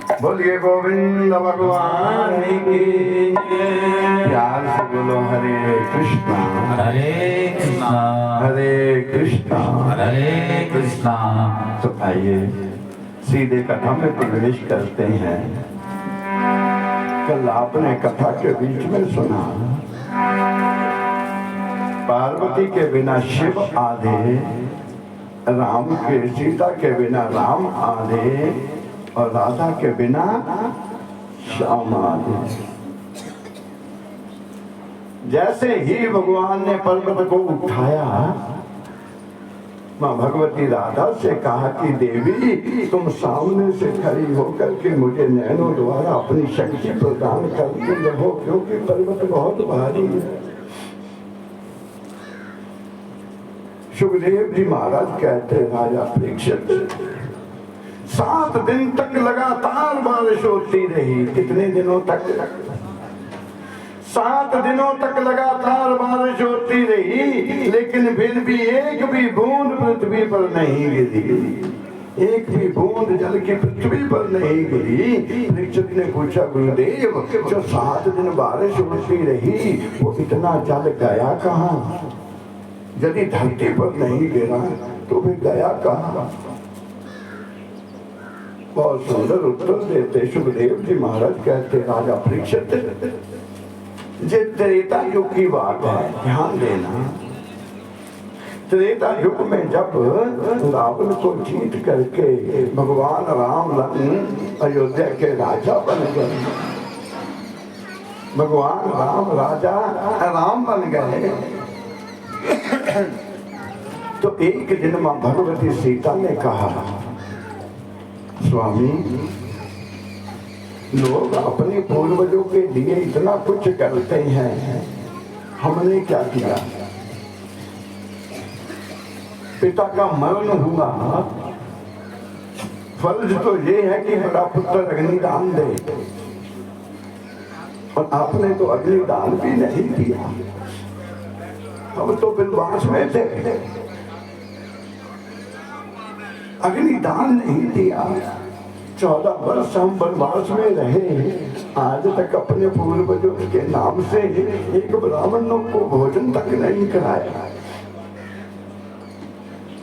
बोलिए गोविंद भगवान की प्यार से बोलो हरे कृष्णा हरे कृष्णा हरे कृष्णा हरे कृष्णा। तो आइए सीधे कथा में प्रवेश करते हैं। कल आपने कथा के बीच में सुना, पार्वती के बिना शिव आधे, राम के सीता के बिना राम आधे और राधा के बिना श्याम आधे। जैसे ही भगवान ने पर्वत को उठाया, मां भगवती राधा से कहा कि देवी तुम सामने से खड़ी होकर के मुझे नैनों द्वारा अपनी शक्ति प्रदान करती रहो, क्योंकि पर्वत बहुत भारी है। सुखदेव जी महाराज कहते राजा परीक्षित 7 दिन तक लगातार बारिश होती रही। कितने दिनों तक? 7 दिनों तक लगातार बारिश होती रही, लेकिन फिर भी एक भी बूंद पृथ्वी पर नहीं गिरी। एक भी बूंद जल की पृथ्वी पर नहीं गिरी। परीक्षित ने पूछा, गुरुदेव जो 7 दिन बारिश होती रही वो इतना जल गया कहाँ? यदि धरती पर नहीं गिरा तो भी गया कहाँ? बहुत सुंदर उत्तर देते सुखदेव जी महाराज। कहते राजा परीक्षित ये त्रेता युग की बात है, ध्यान देना। त्रेता युग में जब रावण को जीत करके भगवान राम अयोध्या के राजा बन गए, भगवान राम राजा राम बन गए, तो एक दिन मां भगवती सीता ने कहा, स्वामी लोग अपने पूर्वजों के लिए इतना कुछ करते हैं, हमने क्या किया? पिता का मरण हुआ, फर्ज तो ये है कि मेरा पुत्र अग्निदान दे, और आपने तो अग्निदान भी नहीं दिया। हम तो वनवास में थे, अग्निदान नहीं दिया। 14 वर्ष हम वनवास में रहे, आज तक अपने पूर्वजों के नाम से एक ब्राह्मणों को भोजन तक नहीं कराया।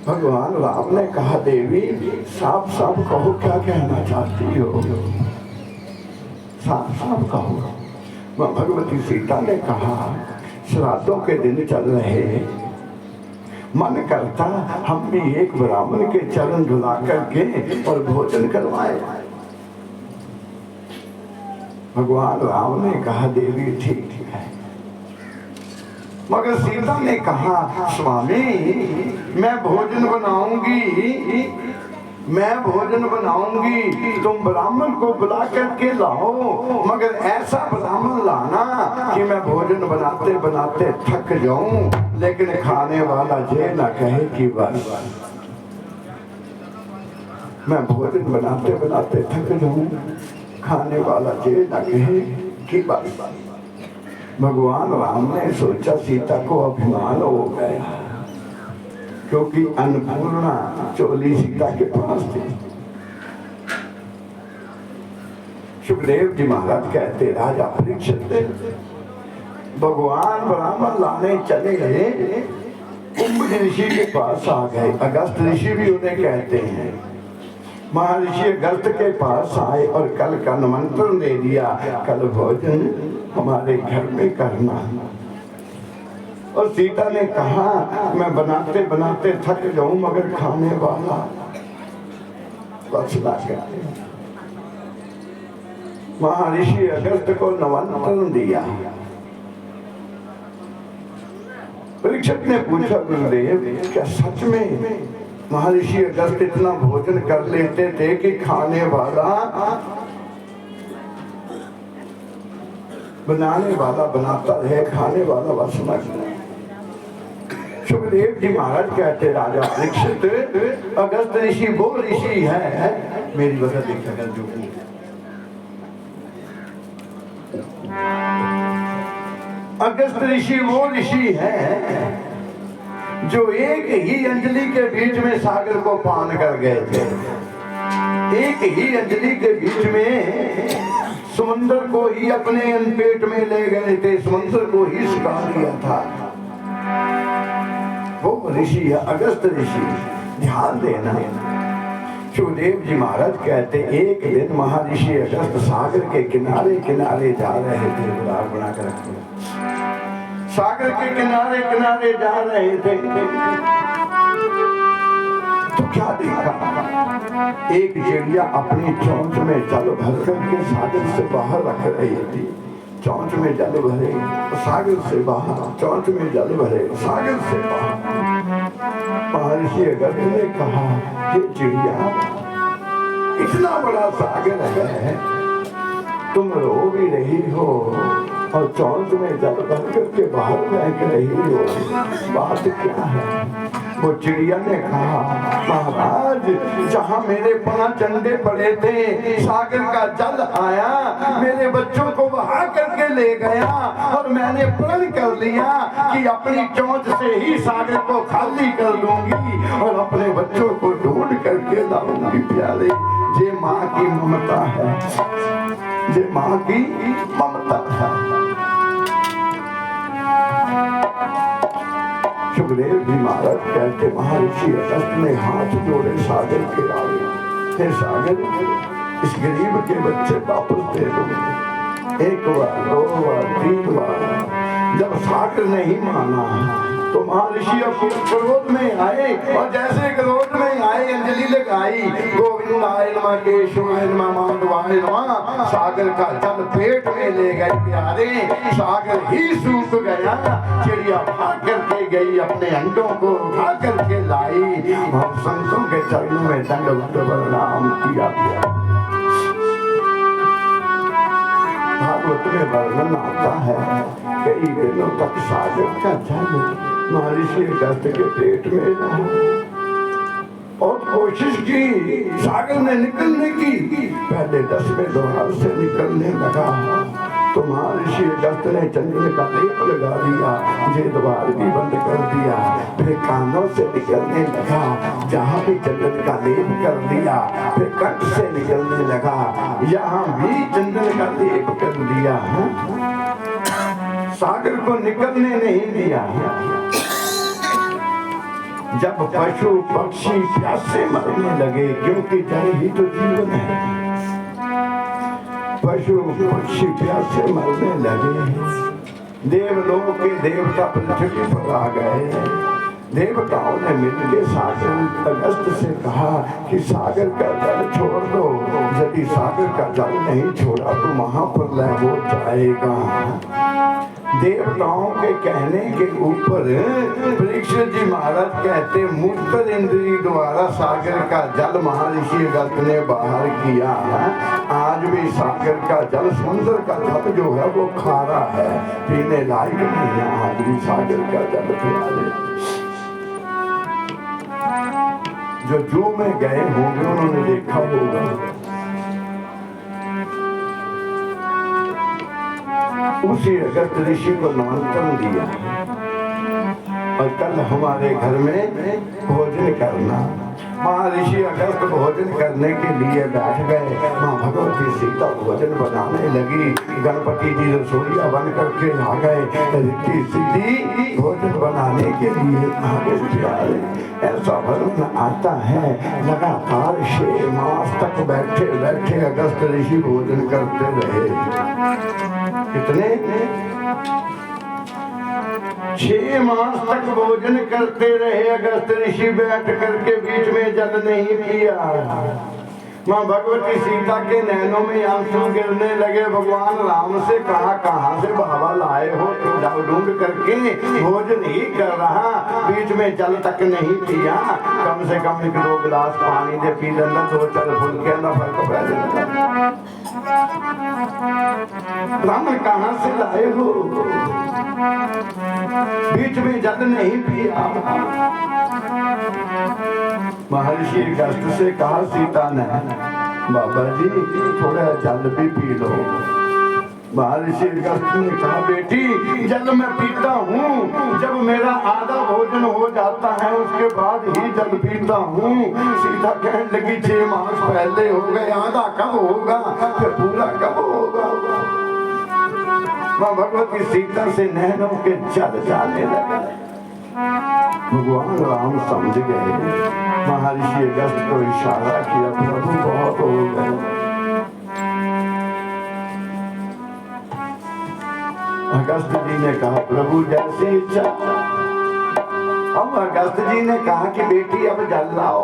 भगवान राम ने कहा, देवी साफ साफ कहो क्या कहना चाहती हो, साफ साफ कहो। भगवती सीता ने कहा, श्राद्धों के दिन चल रहे, मन करता हम भी एक ब्राह्मण के चरण धुला करके और भोजन करवाए। भगवान राम ने कहा, देवी ठीक है। मगर सीता ने कहा, स्वामी मैं भोजन बनाऊंगी, तुम ब्राह्मण को बुला करके लाओ, मगर ऐसा ब्राह्मण लाना कि मैं भोजन बनाते बनाते थक जाऊं, लेकिन खाने वाला ये ना कहे कि बस मैं भोजन बनाते बनाते थक जाऊं, खाने वाला ये ना कहे कि बस। भगवान राम ने सोचा सीता को अभिमान हो गया, क्योंकि अन्नपूर्णा चोली सीता के पास थी। सुखदेव जी महाराज कहते राजा परीक्षित भगवान ब्राह्मण लाने चले गए, कुंभ ऋषि के पास आ गए। अगस्त ऋषि भी उन्हें कहते हैं। महर्षि अगस्त के पास आए और कल का निमंत्रण दे दिया, कल भोजन हमारे घर में करना। और सीता ने कहा, मैं बनाते बनाते थक जाऊं, मगर खाने वाला बस ना करे। महर्षि अगस्त को निमंत्रण दिया। परीक्षित ने पूछा, गुरुदेव क्या सच में महर्षि अगस्त इतना भोजन कर लेते थे कि खाने वाला बनाने वाला बनाता रहे, खाने वाला बस न करे? सुखदेव जी महाराज कहते राजा परीक्षित अगस्त ऋषि वो ऋषि है, मेरी वजह देखा जो अगस्त ऋषि वो ऋषि है जो एक ही अंजलि के बीच में सागर को पान कर गए थे। एक ही अंजलि के बीच में समुद्र को ही अपने पेट में ले गए थे, समुद्र को ही सुखा दिया था। वो ऋषि है अगस्त ऋषि। ध्यान देना, सुखदेव जी महाराज कहते एक दिन महर्षि अगस्त सागर के किनारे किनारे जा रहे थे, उदार बना कर रखते, सागर के किनारे किनारे जा रहे थे तो क्या देखा, एक चिड़िया अपनी चोंच में जल भर करके सागर से बाहर रख रही थी। चोंच में जल भरे, सागर से बाहर, चोंच में जल भरे, सागर से बाहर। महर्षि अगस्त ने कहा, ये चिड़िया इतना बड़ा सागर है, तुम रो भी रही हो और चौंच में जल भर करके बाहर फेंक रही हो, बात क्या है? वो चिड़िया ने कहा, महाराज जहाँ मेरे 5 अंडे पड़े थे, सागर का जल आया, मेरे बच्चों को बहा करके ले गया और मैंने प्रण कर लिया कि अपनी चोंच से ही सागर को खाली कर दूंगी और अपने बच्चों को ढूंढ करके लाऊंगी। प्यारे, ये माँ की ममता है, ये माँ की ममता है। सुखदेव जी महाराज कहते महर्षि अगस्त ने हाथ जोड़े सागर के आगे, हे सागर, इस गरीब के बच्चे वापस दे दो। 1 बार, 2 बार, 3 बार, जब सागर नहीं माना तो महर्षि क्रोध में आए और जैसे क्रोध में आए अंजलि लगाई, गोविंदाय नमः, केशवाय नमः, माधवाय नमः, सागर का जल पेट में ले गए। प्यारे, सागर ही सूख गया। चिड़िया भाग करके गई, अपने अंडों को उठा करके लाई और संतों के चरणों में दंडवत प्रणाम किया। भागवत में वर्णन आता है, कई दिनों तक सागर का जल महर्षि अगस्त के पेट में रहा और कोशिश की सागर में निकलने की। पहले 10वें द्वार से निकलने लगा तो महर्षि अगस्त ने चंदन का लेप लगा दिया, ये द्वार भी बंद कर दिया। फिर कानों से निकलने लगा, जहाँ भी चंदन का लेप कर दिया। फिर कंठ से निकलने लगा, यहाँ भी चंदन का लेप कर दिया। सागर को निकलने नहीं दिया। जब पशु पक्षी प्यासे मरने लगे, क्योंकि जल ही तो जीवन है, पशु पक्षी प्यासे मरने लगे, देवलोक के देवता पृथ्वी पर आ गए। देवताओं ने मिलकर सागर अगस्त से कहा कि सागर का जल छोड़ दो, यदि सागर का जल नहीं छोड़ा तो महाप्रलय हो जाएगा। देवताओं के कहने के ऊपर परीक्षित जी महाराज कहते, मूत्र इंद्रिय द्वारा सागर का जल महर्षि अगस्त ने बाहर किया। आज भी सागर का जल, समुद्र का जल जो है वो खारा है, पीने लायक नहीं है। आज भी सागर का जल प्यारे, जो जू में गए होंगे उन्होंने देखा होगा, उसी अगस्त ऋषि को निमंत्रण दिया और कल हमारे घर में भोजन करना। महर्षि अगस्त भोजन करने के लिए बैठ गए। माँ भगवती सीता भोजन बनाने लगी, गणपति जी रसोईया बन करके आ गए, रिद्धि सिद्धि भोजन बनाने के लिए आ गए। ऐसा वर्णन आता है, लगातार 6 मास तक बैठे बैठे अगस्त ऋषि भोजन करते रहे। कितने? 6 मास तक भोजन करते रहे अगस्त ऋषि बैठ करके, बीच में जल नहीं पिया। माँ भगवती सीता के नैनों में आंसू गिरने लगे। भगवान राम से कहाँ से बाबा लाए हो, तुम जाओ ढूंढ करके, भोजन ही कर रहा, बीच में जल तक नहीं पिया। कम से कम 1-2 गिलास पानी दे पी लेना, 2-4 फूल के ना फर्क पड़ जाता। ब्राह्मण कहाँ से लाए हो, बीच में जल नहीं पिया। महर्षि अगस्त से कहा सीता ने, बाबा जी थोड़ा जल भी पी लो। महर्षि अगस्त्य ने कहा, बेटी जल मैं पीता हूँ, जब मेरा आधा भोजन हो जाता है उसके बाद ही जल पीता हूँ। सीता कहने लगी 6 मास पहले हो गए, आधा कब होगा, फिर पूरा कब होगा। मां भगवती सीता से नैनों के जल जाने लगे। भगवान राम समझ गए, महर्षि अगस्त्य को इशारा किया, प्रभु बहुत हो गए। अगस्त जी ने कहा, प्रभु जैसी इच्छा। अब अगस्त जी ने कहा कि बेटी अब जल लाओ।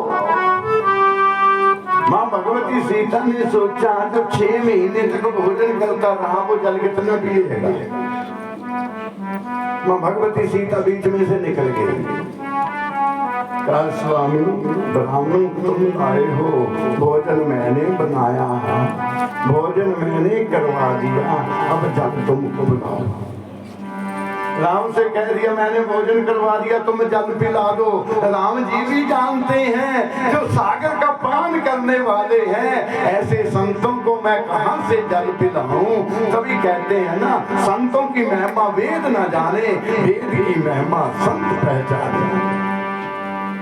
मां भगवती सीता ने सोचा जो 6 महीने तक भोजन करता रहा वो जल कितना पिएगा। मां भगवती सीता बीच में से निकल गई। कहा, स्वामी ब्राह्मण तुम आए हो, भोजन मैंने बनाया है, भोजन मैंने करवा दिया, अब जल तुमको बुलाओ। राम से कह दिया मैंने भोजन करवा दिया, तुम जल पिला दो। राम जी भी जानते हैं जो सागर का पान करने वाले हैं, ऐसे संतों को मैं कहां से जल पिलाऊं। तभी कहते हैं ना, संतों की महिमा वेद न जाने, वेद की महिमा संत पहचाने।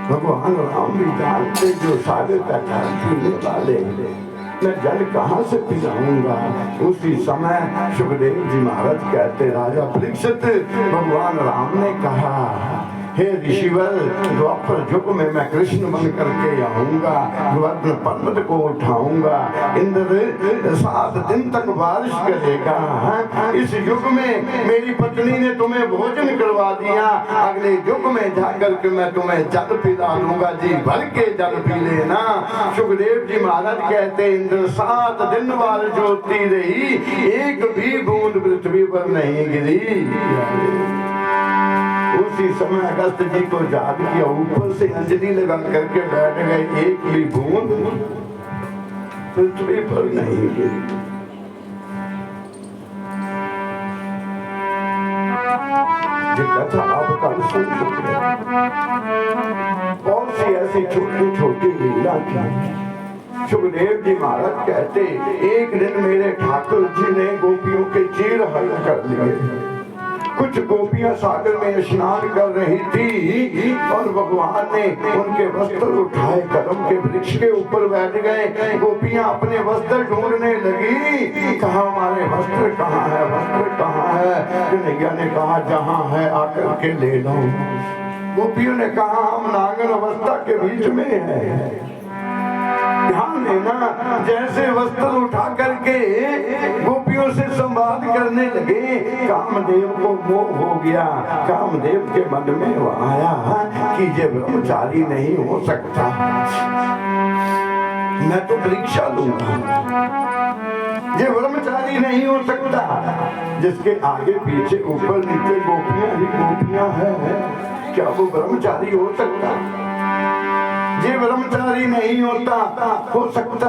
भगवान राम भी जानते जो सागर का जल पीने वाले, मैं जल कहां से पिलाऊंगा। उसी समय सुखदेव जी महाराज कहते, राजा परीक्षित भगवान राम ने कहा, हे ऋषिवर द्वापर युग में मैं कृष्ण बन करके आऊंगा, वर्ण पर्वत को उठाऊंगा, इंद्र 7 दिन तक बारिश करेगा। इस युग में मेरी पत्नी ने तुम्हें भोजन करवा दिया, अगले युग में जाकर के मैं तुम्हें जल पिला दूंगा, जी भर के जल पी लेना। सुखदेव जी महाराज कहते, इंद्र 7 दिन बारिश होती रही, एक भी बूंद पृथ्वी पर नहीं गिरी। उसी समय अगस्त जी को याद किया, ऊपर से अंजलि लगा करके बैठ गए, एक भी बूंद पृथ्वी पर नहीं गिरी। ये कथा आप कल सुन चुके हैं। कौन सी ऐसी छोटी छोटी लीला थी। सुखदेव जी महाराज कहते, एक दिन मेरे ठाकुर जी ने गोपियों के चीर हरण कर लिए। कुछ गोपियां सागर में स्नान कर रही थी और भगवान ने उनके वस्त्र उठाए, कदम के वृक्ष के ऊपर बैठ गए। गोपियां अपने वस्त्र ढूंढने लगी, कहा हमारे वस्त्र कहाँ है, वस्त्र कहाँ है। कन्हैया ने कहा जहाँ है आकर के ले लो। गोपियों ने कहा हम नागन अवस्था के बीच में है। ध्यान देना, जैसे वस्त्र उठा करके गोपियों से संवाद करने लगे, कामदेव को मोह हो गया। कामदेव के मन में वो आया कि ये ब्रह्मचारी नहीं हो सकता, मैं तो परीक्षा लूंगा। ये ब्रह्मचारी नहीं हो सकता जिसके आगे पीछे ऊपर नीचे गोपियां ही गोपियां हैं, क्या वो ब्रह्मचारी हो सकता। ये ब्रह्मचारी नहीं हो सकता,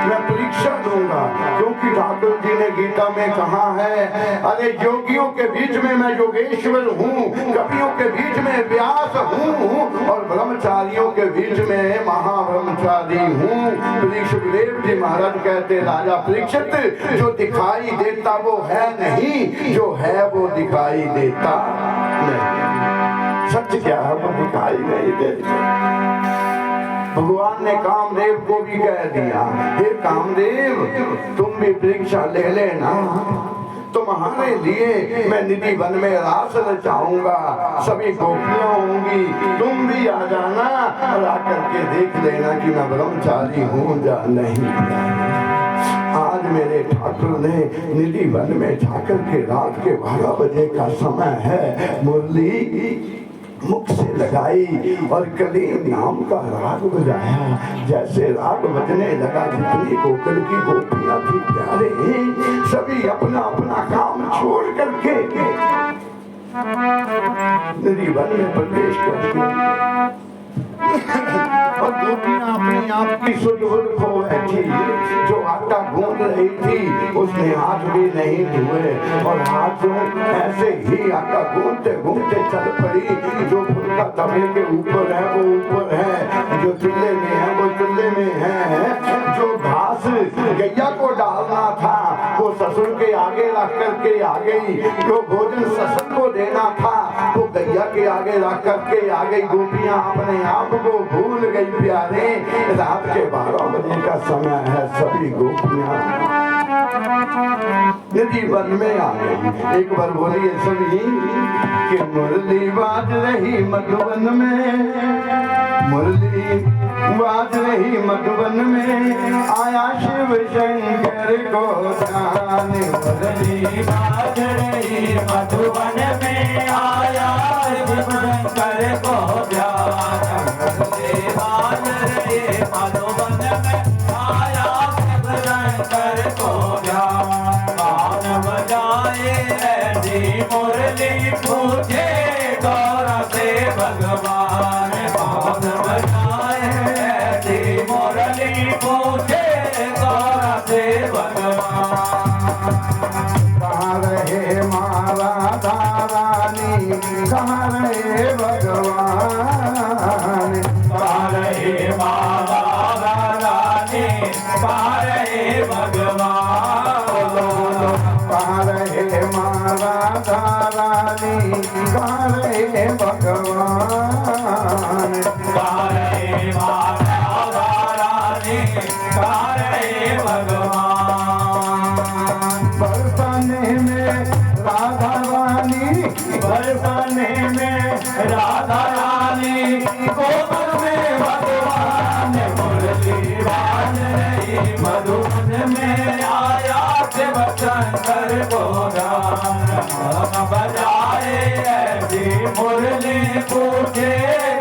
मैं परीक्षा दूंगा। क्योंकि ठाकुर जी ने गीता में कहा है, अरे योगियों के बीच में मैं योगेश्वर हूँ, कवियों के बीच में व्यास हूँ और ब्रह्मचारियों के बीच में महाब्रह्मचारी हूँ। सुखदेव जी महाराज कहते, राजा परीक्षित जो दिखाई देता वो है नहीं, जो है वो दिखाई देता नहीं। सच क्या है, वो दिखाई नहीं देता। भगवान ने कामदेव को भी कह दिया, हे कामदेव तुम भी परीक्षा ले लेना, तुम्हारे लिए मैं निधि वन में रास रचाऊंगा, सभी गोपियां होंगी, तुम भी आ जाना और आकर के देख लेना कि मैं ब्रह्मचारी हूँ या नहीं। आज मेरे ठाकुर ने निधि वन में जाकर के रात के 12 बजे का समय है, मुरली मुख से लगाई और कलीम नाम का राग बजाया। जैसे राग बजने लगा, जितनी गोकुल की गोपियां थी प्यारे, सभी अपना अपना काम छोड़ करके निधि वन में प्रवेश करके और गोपियां अपने आप की सुध-बुध खो बैठी। जो आटा गूंद रही थी उसने हाथ भी नहीं धोए और हाथ ऐसे ही आटा गूंदते गूंदते चल पड़ी। जो फुलका तवे के ऊपर है वो ऊपर है, जो चूल्हे में है वो चूल्हे में है, जो घास पास गैया को डालना था, वो ससुर के आगे रख करके आ गई। जो भोजन ससुर को देना था वो गैया के आगे रख करके आ गई। गोपियां अपने आप को भूल गई प्यारे। रात के 12 बजे का समय है, सभी गोपियां नदी वन में आ गई। एक बार बोलिए सभी कि मुरली बाज रही मधुबन में, मुरली बाज रही मधुबन में, आया शिव शंकर को ध्यान। मुरली बाज रही मधुबन में, आया शिव शंकर को ध्यान। मुरली बाज रही मधुबन में, आया शिव शंकर को ध्यान। गान बजाए ऐसी मुरली पूछे गौर से भगवान। गान बजाए ऐसी मुरली पूछे गौर से भगवान। कहाँ रहे मारा रानी, कहाँ रहे भगवान। कहाँ रहे माता रानी, कहाँ रहे भगवान। कहाँ रहे मारा रानी, कहाँ रहे भगवान। कहाँ रहे माता रानी, कहाँ रहे भगवान। बरसाने में राधा रानी, बरसाने में राधा रानी, गोबर में भगवान। मुरली बाज रही मधुबन में, आया शिव शंकर को ध्यान। गान बजाए ऐसी मुरली पूछे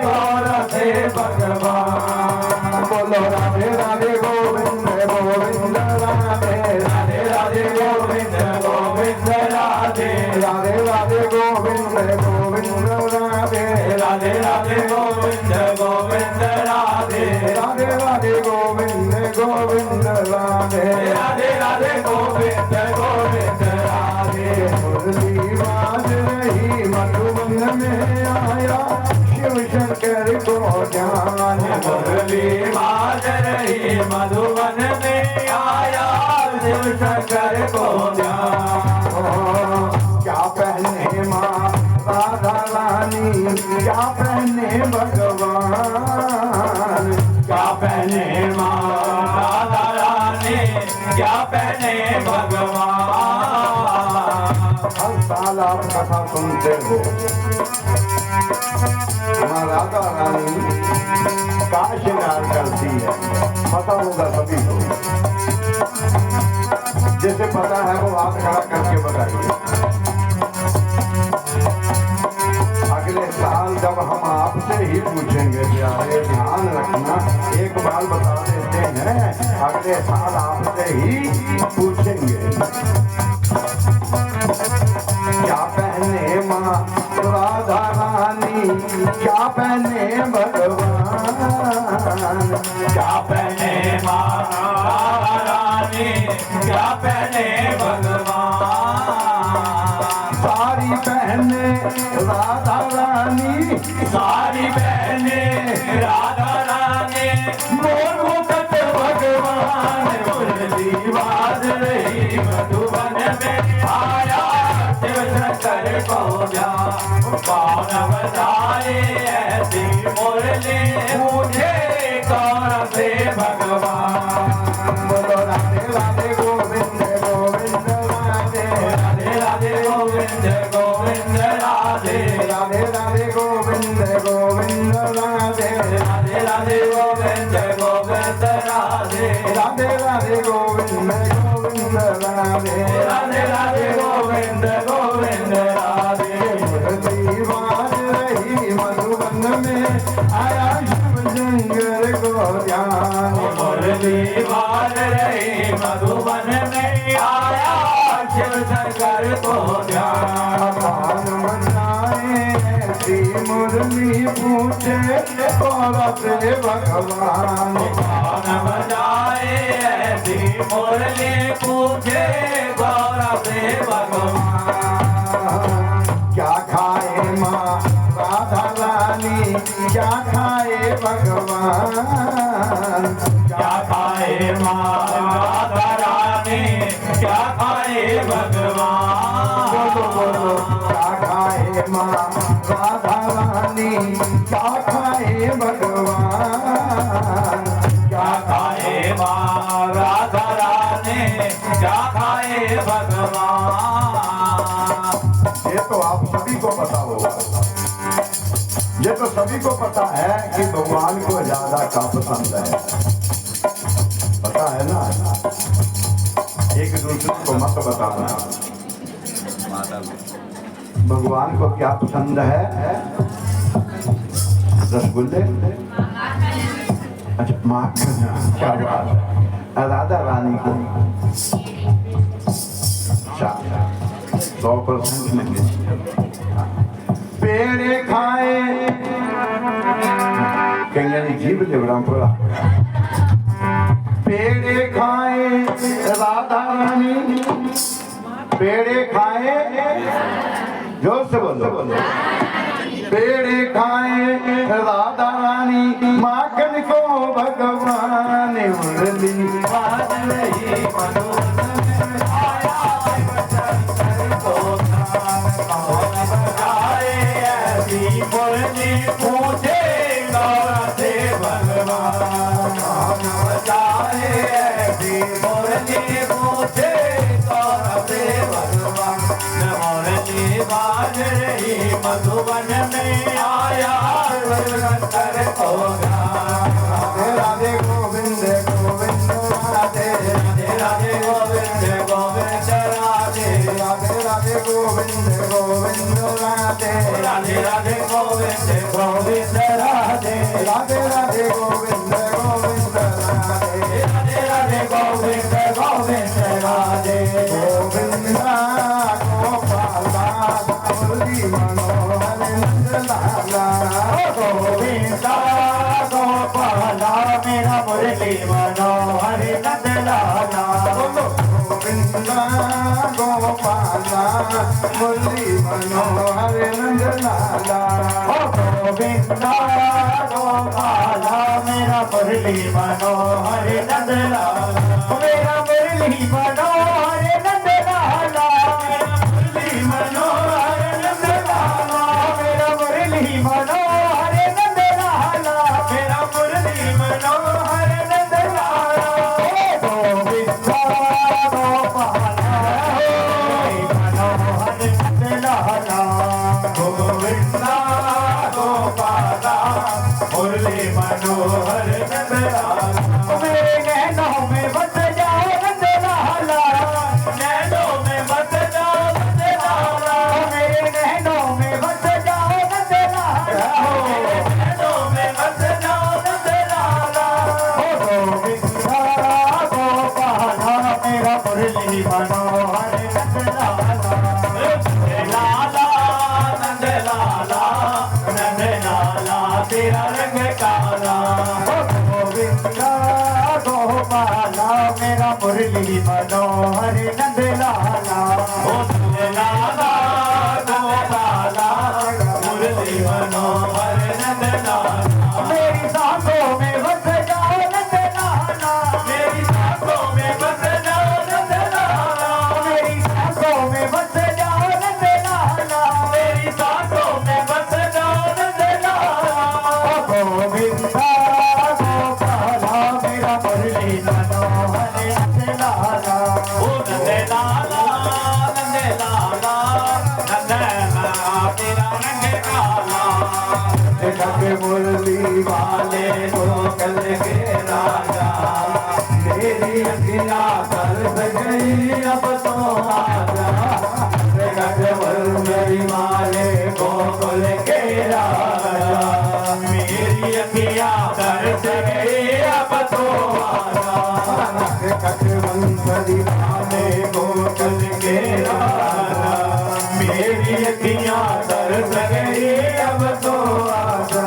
गौर से भगवान। बोलो राधे राधे गोविंद गोविंद राधे, राधे राधे गोविंद गोविंद राधे, राधे राधे गोविंद गोविंद राधे, राधे राधे गोविंद गोविंद राधे, राधे राधे गोविंद गोविंद राधे, राधे राधे गोविंद गोविंद राधे। मुरली बाज रही मधुबन में, आया शिव शंकर को ध्यान। मुरली बाज रही मधुबन में, आया शिव शंकर को ध्यान। क्या पहने माँ राधा रानी, क्या पहने भगवान। क्या पहने माँ राधा रानी, क्या पहने भगवान। हर साल आप कथा सुनते हो, माँ राधा रानी का श्रृंगार करती है, पता होगा सभी को। जैसे पता है वो हाथ खड़ा करके बताइए। अगले साल जब हम आपसे ही पूछेंगे प्यारे, ध्यान रखना, एक बार बता देते हैं, अगले साल आपसे ही पूछेंगे। क्या पहने माँ राधा रानी, क्या पहने भगवान। क्या पहने माँ राधा रानी, क्या पहने भगवान। साड़ी पहने राधा रानी, सारी बहने राधा रानी, मोर मुकुट भगवान। मुरली बाज रही मधुबन में, आया शिव शंकर को ध्यान। गान बजाए ऐसी मुरली पूछे गौर से भगवान। बोलो राधे राधे गोविंद गोविंद राधे, राधे राधे गोविंद गोविंद राधे, राधे राधे गोविंद गोविंद राधे, राधे राधे गोविंद गोविंद राधे, राधे राधे गोविंद गोविंद राधे, राधे राधे गोविंद गोविंद राधे। मुरली बाज रही मधुबन में, आया शिव शंकर को ध्यान। मुरली बाज रही मधुबन में, आया शिव शंकर को ध्यान। गान बजाए ऐसी मुरली पूछे गौर से भगवान। गान बजाए ऐसी मुरली पूछे गौर से भगवान। क्या खाए माँ राधा रानी, क्या खाए भगवान। क्या खाए माँ भगवान बोलो बोलो क्या खाए माँ राधा रानी क्या खाए भगवान क्या खाए माँ राधा रानी क्या खाए भगवान। ये तो आप सभी को पता होगा, ये तो सभी को पता है कि भगवान को ज्यादा क्या पसंद है, पता है ना। एक दूसरे को मत बताना भगवान को क्या पसंद है। रसगुल्ले, अच्छा माखन, क्या बात है। राधा रानी को 100% लेंगे। पेड़े खाए कहीं जीव ले बड़ा थोड़ा। पेड़े खाए राधा रानी, पेड़े खाए, जोर से बोलो, पेड़े खाए राधा रानी माखन को भगवान मुरली बाज रही मनोरथ में आया बचन कर तो गान कौन बजाए ऐसी मुरली पूछे गौर से भगवान कौन बजाए ऐसी मुरली पूछे गौर से भगवान। मुरली बाज रही मधुबन में आया बचन कर तो गान। राधे गोविंद गोविंद राधे राधे राधे गोविंद गोविंद राधे राधे राधे गोविंद गोविंद राधे राधे राधे गोविंद गोविंद राधे राधे राधे गोविंद गोविंद राधे राधे राधे गोविंद गोविंद राधे गोविंदा गोपाला मुरली मनोहर नंदलाला गोविंदा गोपाला मेरा मुरली मनोहर नंदलाला। गोविंदा गोपाला मुरली मनोहर नंदलाला गोविंदा गोपाला मेरा मुरली मनोहर नंदलाला। मेरा मुरली मनोहर नंदलाला मुरली मनोहर नंदलाला मेरा मुरली मनोहर नंदलाला मेरा मुरली मनोहर नंदलाला। गोविंदा गोपाला मनोहर नंदलाला गोविंदा गोपाला मुरली मनोहर नंदलाला। मेरे नैनों में बस जाओ नंदलाला नैनों में बस जाओ नंदलाला मेरे नैनों में बस जाओ नंदलाला नैनों में बस जाओ नंदलाला। गोविंदा गोपाला मेरा मुरली मनोहर नंदलाला। लाला नंदलाला नंदलाला तेरा रंग काला। गोविंदा गोपाला मेरा मुरली मनोहर नंदलाला। लाला गोपाला मुरली मनोहर नंदलाला। मेरी सांसों में बस जाओ नंदलाला मेरी सांसों में बस जाओ नंदलाला मेरी सांसों में बस जाओ नंदलाला मेरी सांसों में बस जाओ नंदलाला। गोविंदा गोपाला मेरा मुरली मनोहर नंदलाला। ओ नंदलाला नंदलाला नंदलाला तेरा रंग काला। जग मुरली वाले गोकल के राजा मेरी अखियाँ तरस गई अब तो आजा। जगत मुरली वाले गोकुल के राजा मेरी अखियाँ तरस गई अब तो आजा। कटवंशरी वाले गोकुल के राजा मेरी अखियाँ तरस गई अब तो आजा।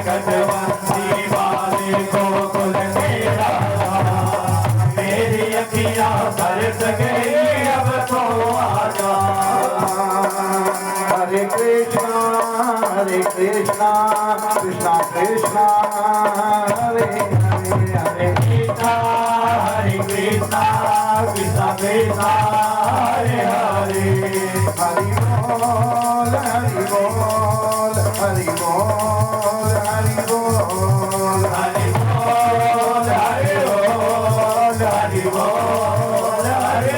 कटवंशी वाले गोकुल के राजा मेरी अखियाँ तरस गई अब तो आजा। हरे Krishna Krishna Krishna Krishna Hare Hare Hare Krishna, Hare Krishna, Krishna Krishna, Hare Hare. Hari Bol, Hari Bol, Hari Bol, Hari Bol. Hare Bol, Hare Bol, Hare Bol, Hare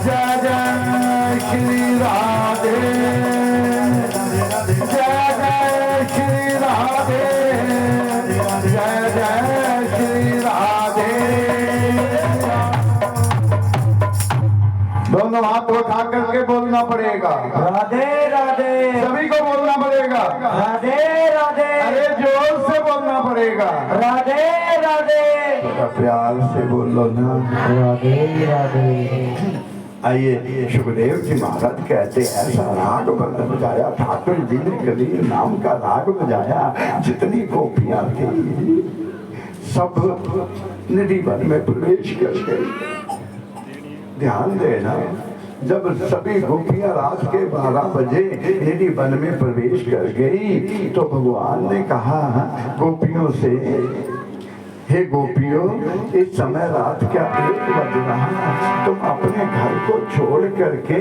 जय जय श्री राधे, जय जय श्री राधे, जय जय श्री राधे। दोनों हाथ उठा करके बोलना पड़ेगा, राधे राधे, सभी को बोलना पड़ेगा, राधे राधे, अरे जोर से बोलना पड़ेगा, राधे राधे, थोड़ा प्यार से बोलो ना, राधे राधे। आइए सुखदेव जी महाराज कहते हैं ऐसा राग बजाया ठाकुर जी ने कबीर नाम का राग बजाया, जितनी गोपियां थी सब निधि वन में प्रवेश कर गई। ध्यान देना, जब सभी गोपियां रात के 12 बजे निधि वन में प्रवेश कर गई तो भगवान ने कहा गोपियों से, हे गोपियों, इस समय रात क्या 1 बज रहा, तुम अपने घर को छोड़ करके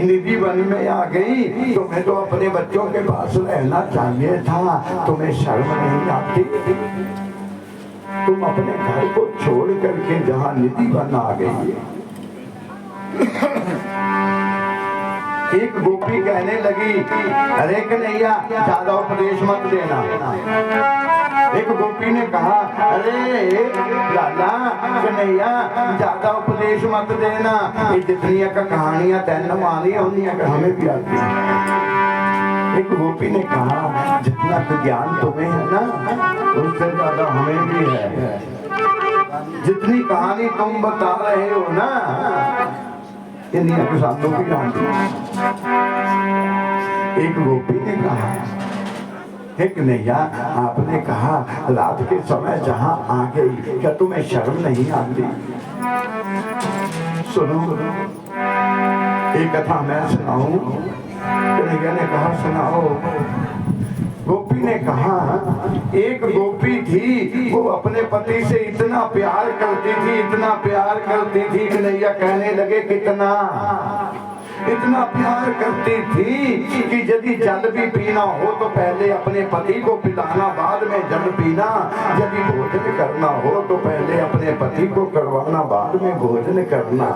निधि वन में आ गई। तुम्हें तो अपने बच्चों के पास रहना चाहिए था, तुम्हें शर्म नहीं आती? तुम अपने घर को छोड़ करके जहाँ निधि वन आ गई। एक गोपी कहने लगी, अरे कन्हैया ज्यादा उपदेश मत देना। एक गोपी ने कहा, अरे लाला कन्हैया ज्यादा उपदेश मत देना, ये जितनी का कहानियां तैन मानी उन्हीं का हमें भी आती है। एक गोपी ने कहा, जितना तो ज्ञान तुम्हें है ना उससे ज्यादा हमें भी है, जितनी कहानी तुम बता रहे हो ना के साथ भी जानती। एक गोपी ने कहा, हे कन्हैया आपने कहा रात के समय जहां आ गई, क्या तुम्हें शर्म नहीं आती? सुनो एक कथा मैं सुनाऊं। कन्हैया ने कहा सुनाओ। गोपी ने कहा, एक गोपी थी वो अपने पति से इतना प्यार करती थी, इतना प्यार करती थी। कन्हैया कहने लगे कितना? इतना प्यार करती थी कि यदि जल भी पीना हो तो पहले अपने पति को पिलाना, बाद में जल पीना। यदि भोजन करना हो तो पहले अपने पति को करवाना, बाद में भोजन करना।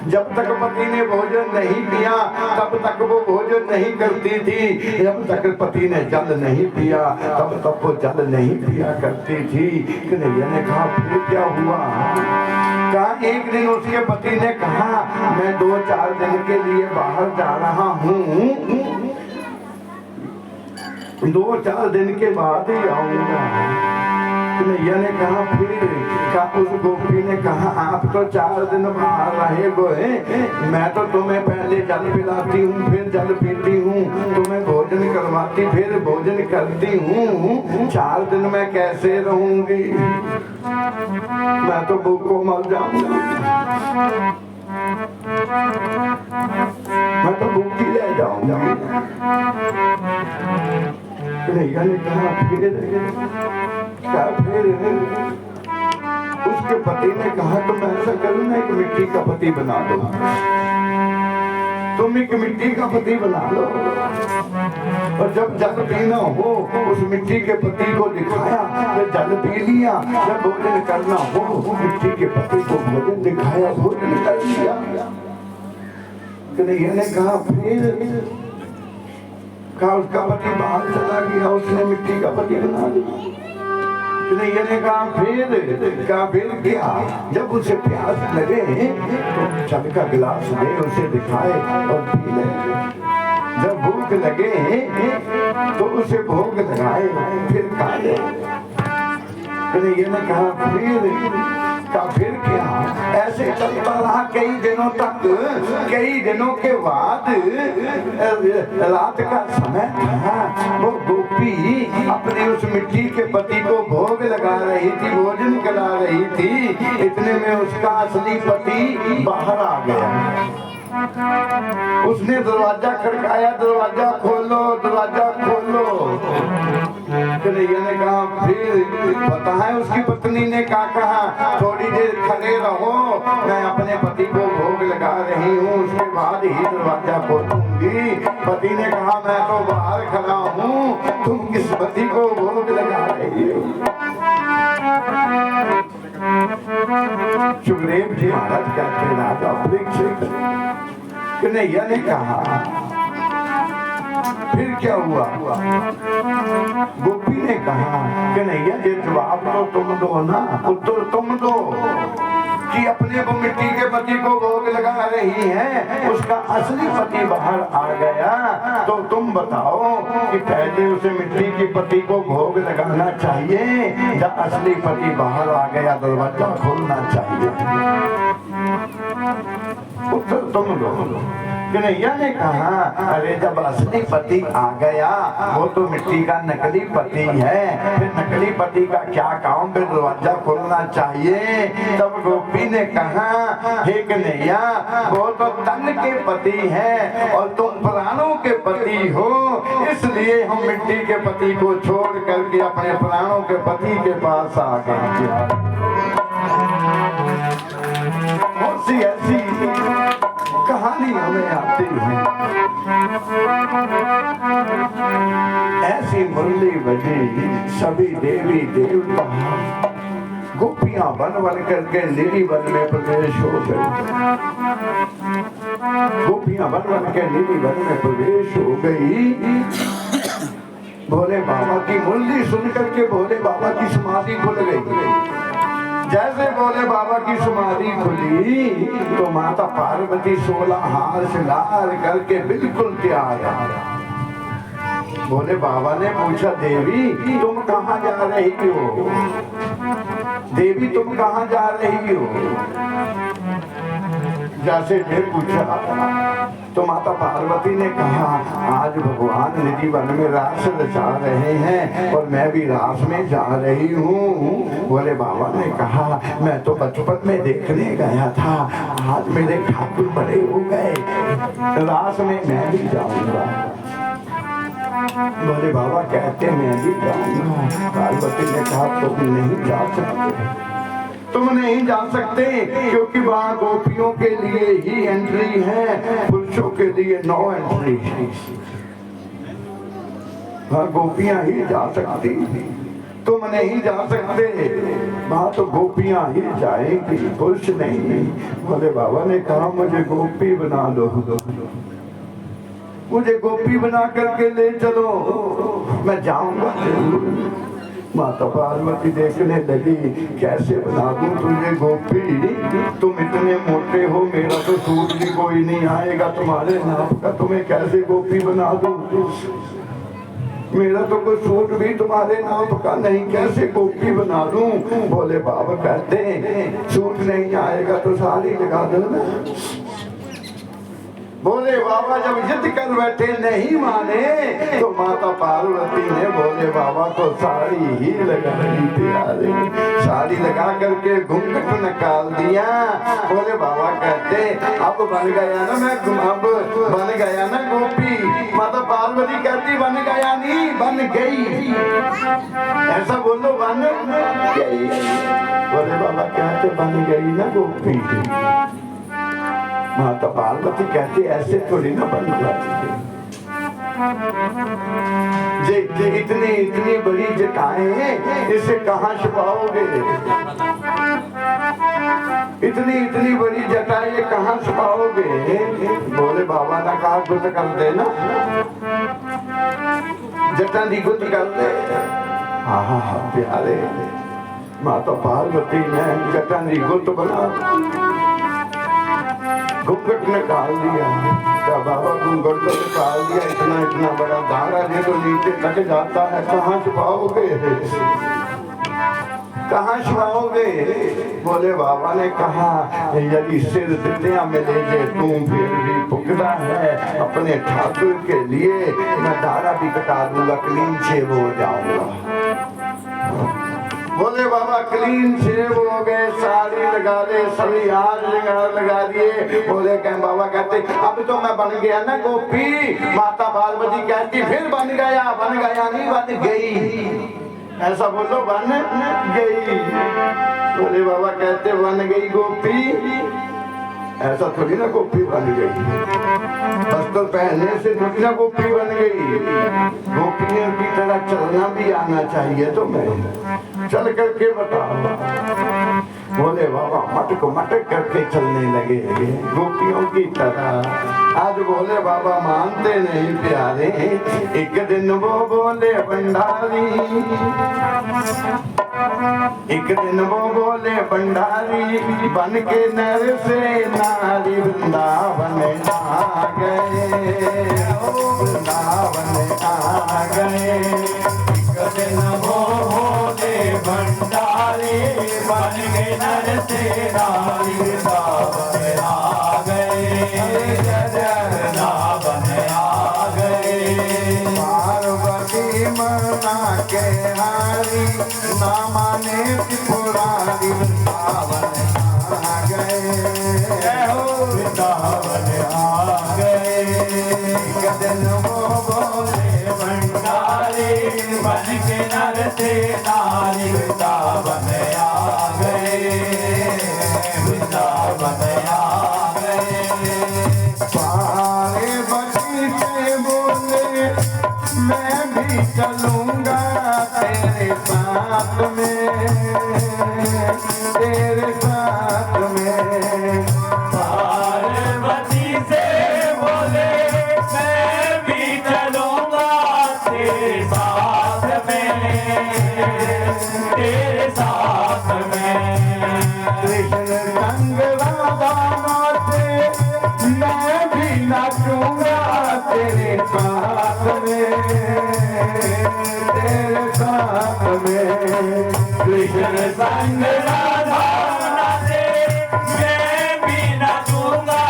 जब तक पति ने भोजन नहीं किया तब तक वो भोजन नहीं करती थी, जब तक पति ने जल नहीं पिया तब तक वो जल नहीं पिया करती थी। कन्हैया ने कहा फिर क्या हुआ? कहा एक दिन उसके पति ने कहा, मैं 2-4 दिन के लिए बाहर जा रहा हूँ, 2-4 दिन के बाद ही आऊंगा। कन्हैया ने कहा फिर? का उस गोपी ने कहा, आप तो 4 दिन बाहर रहे गोए, मैं तो तुम्हें पहले जल पिलाती हूँ, फिर जल पीती हूँ, तुम्हें भोजन करवाती, फिर भोजन करती हूँ, 4 दिन मैं कैसे रहूंगी? मैं तो भूखों मर जाऊंगा, मैं तो भूखी रह जाऊंगा। कन्हैया ने कहा फिर? क्या फिर? उसके पति ने कहा तुम ऐसा करो ना, एक मिट्टी का पति बना दो, तुम एक मिट्टी का पति बना लो, और जब जल पीना हो उस मिट्टी के पति को दिखाया, जब जल पी लिया, जब भोजन करना हो मिट्टी के पति को भोजन दिखाया, भोजन कर लिया। कन्हैया ने कहा फिर? कहा उसका पति बाहर चला गया, उसने मिट्टी का पति बना दिया। कन्हैया ने कहा फिर? कहा फिर क्या? जब उसे प्यास लगे तो जल का गिलास दे उसे दिखाए और पी ले, जब भूख लगे तो उसे भोग लगाए फिर खा ले। कन्हैया ने कहा फिर? इसका फिर क्या। ऐसे चलता रहा कई दिनों तक। कई दिनों के बाद रात का समय था। वो गोपी अपने उस मिट्टी के पति को भोग लगा रही थी, भोजन करा रही थी। इतने में उसका असली पति बाहर आ गया। उसने दरवाजा खड़काया, दरवाजा खोलो, दरवाजा खोलो। कन्हैया ने कहा, फिर पता है उसकी पत्नी ने क्या कहा, थोड़ी देर खड़े रहो, मैं अपने पति को भोग लगा रही हूँ, उसके बाद ही दरवाजा खोलूंगी। पति ने कहा, मैं तो बाहर खड़ा हूँ, तुम किस पति को भोग लगा रही हो। सुग्रीव जी महाराज कहते, राजा परीक्षित, कन्हैया ने कहा, फिर क्या हुआ। गोपी ने कहा, कन्हैया ये जवाब तो तुम दो ना, उत्तर तुम दो कि अपने वो मिट्टी के पति को भोग लगा रही है, उसका असली पति बाहर आ गया, तो तुम बताओ कि पहले उसे मिट्टी के पति को भोग लगाना चाहिए या असली पति बाहर आ गया दरवाजा खोलना चाहिए। उत्तर तुम दो। कन्हैया ने कहा, अरे जब असली पति आ गया, वो तो मिट्टी का नकली पति है, फिर नकली पति का क्या काम, फिर दरवाजा खोलना चाहिए। तब गोपी ने कहा, हे कन्हैया, वो तो तन के पति है और तुम प्राणों के पति हो, इसलिए हम मिट्टी के पति को छोड़ करके अपने प्राणों के पति के पास आ गए। ऐसी ऐसी कहानी हमें आती है। ऐसी मुरली बजी, सभी देवी देवता गोपियां बन बन करके नीली वन में प्रवेश हो गई। गोपियां बन बन के नीली वन में प्रवेश हो गई। भोले बाबा की मुरली सुन करके भोले बाबा की समाधि खुल गई। जैसे भोले बाबा की समाधि खुली तो माता पार्वती 16 हार श्रृंगार करके बिल्कुल तैयार है। भोले बाबा ने पूछा, देवी तुम कहाँ जा रही हो? देवी तुम कहाँ जा रही हो? जैसे फिर पूछा तो माता पार्वती ने कहा, आज भगवान निधि वन में रास रचा रहे हैं और मैं भी रास में जा रही हूँ। बोले बाबा ने कहा, मैं तो बचपन में देखने गया था, आज मेरे ठाकुर बड़े हो गए, रास में मैं भी जाऊंगा। बोले बाबा कहते मैं भी जाऊंगा। पार्वती ने कहा, तुम नहीं जा सकते, तुम नहीं जा सकते, क्योंकि वहाँ गोपियों के लिए ही एंट्री है, पुरुषों के लिए नो एंट्री है। वहाँ गोपियां ही जा सकती, तुम नहीं जा सकते, वहाँ तो गोपियां ही जाएंगी, पुरुष नहीं। बोले बाबा ने कहा, मुझे गोपी बना दो, मुझे गोपी बना करके ले चलो, मैं जाऊंगा जरूर। माता पार्वती देखने लगी, कैसे बना दूं तुझे गोपी, तुम इतने मोटे हो, मेरा तो सूट भी कोई नहीं आएगा तुम्हारे नाप का, तुम्हें कैसे गोपी बना दूं? मेरा तो कोई सूट भी तुम्हारे नाप का नहीं, कैसे गोपी बना दूं? बोले बाबा कहते, सूट नहीं आएगा तो साड़ी लगा दो ना। बोले बाबा जब जिद कर बैठे नहीं माने तो माता पार्वती ने भोले बाबा को साड़ी ही लगा दी। साड़ी लगा करके घूंघट निकाल दिया। भोले बाबा कहते, अब बन गया ना, मैं अब बन गया ना गोपी। माता पार्वती कहती, बन गया नहीं, बन गई। ऐसा बोलो, बन गई। भोले बाबा कहते, बन गई ना गोपी। माता पार्वती कहती, ऐसे थोड़ी ना बन जाती। इतनी इतनी बड़ी जटाएं, इसे कहाँ छुपाओगे? इतनी इतनी बड़ी जटाएं ये कहाँ छुपाओगे? बोले बाबा ने कहा, गुट कर देना, जटा दी गुट कर दे। हाँ प्यारे, माता पार्वती ने जटा दी गुट बना, घूंघट निकाल दिया। क्या बाबा घूंघट तो निकाल दिया, इतना इतना बड़ा धारा है तो नीचे तक जाता है, कहाँ छुपाओगे? कहाँ छुपाओगे? बोले बाबा ने कहा यदि सिर दित्या मिले जे तू फिर भी पुकड़ा है अपने ठाकुर के लिए, मैं दारा भी कटा दूंगा, क्लीन शेव हो जाऊंगा। बोले बाबा क्लीन शेव हो गए, साड़ी लगा ले, सभी हार लगा दिए। बोले कह बाबा कहते अब तो मैं बन गया ना गोपी। माता पार्वती कहती फिर बन गया नहीं बन गई, ऐसा बोलो बन गई। बोले बाबा कहते बन गई गोपी, ऐसा थोड़ी ना गोपी बन गई, वस्त्र पहनने से थोड़ी ना गोपी बन गई। गोपियों की तरह चलना भी आना चाहिए तो मैं चल करके बताओ। बोले बाबा मटक करके चलने लगे गोपियों की तरह। आज बोले बाबा मानते नहीं प्यारे। एक दिन वो बोले भंडारी, एक दिन वो बोले भंडारी, बन के नर से नारी वृंदावन आ गए, वृंदावन आ गए। एक दिन वो बोले भंडारी, बन के नर से नारी वृंदावन आ गए, वृंदावन आ गए। पार्वती मना के हारी, ना माने त्रिपुरारी, वृंदावन आ गए, वृंदावन आ गए। एक दिन वो बोले भंडारी, बन के नर से नारी वृंदावन आ गए, वृंदावन आ गए। पार्वती से बोले मैं भी चलूंगा तेरे साथ में, तेरे साथ में। पार्वती से बोले मैं भी चलूंगा तेरे साथ में, तेरे साथ में। कृष्ण संग राधा नाचे, मैं भी नाचूंगा तेरे साथ में, तेरे साथ में। कृष्ण संग राधा नाचे, मैं भी नाचूंगा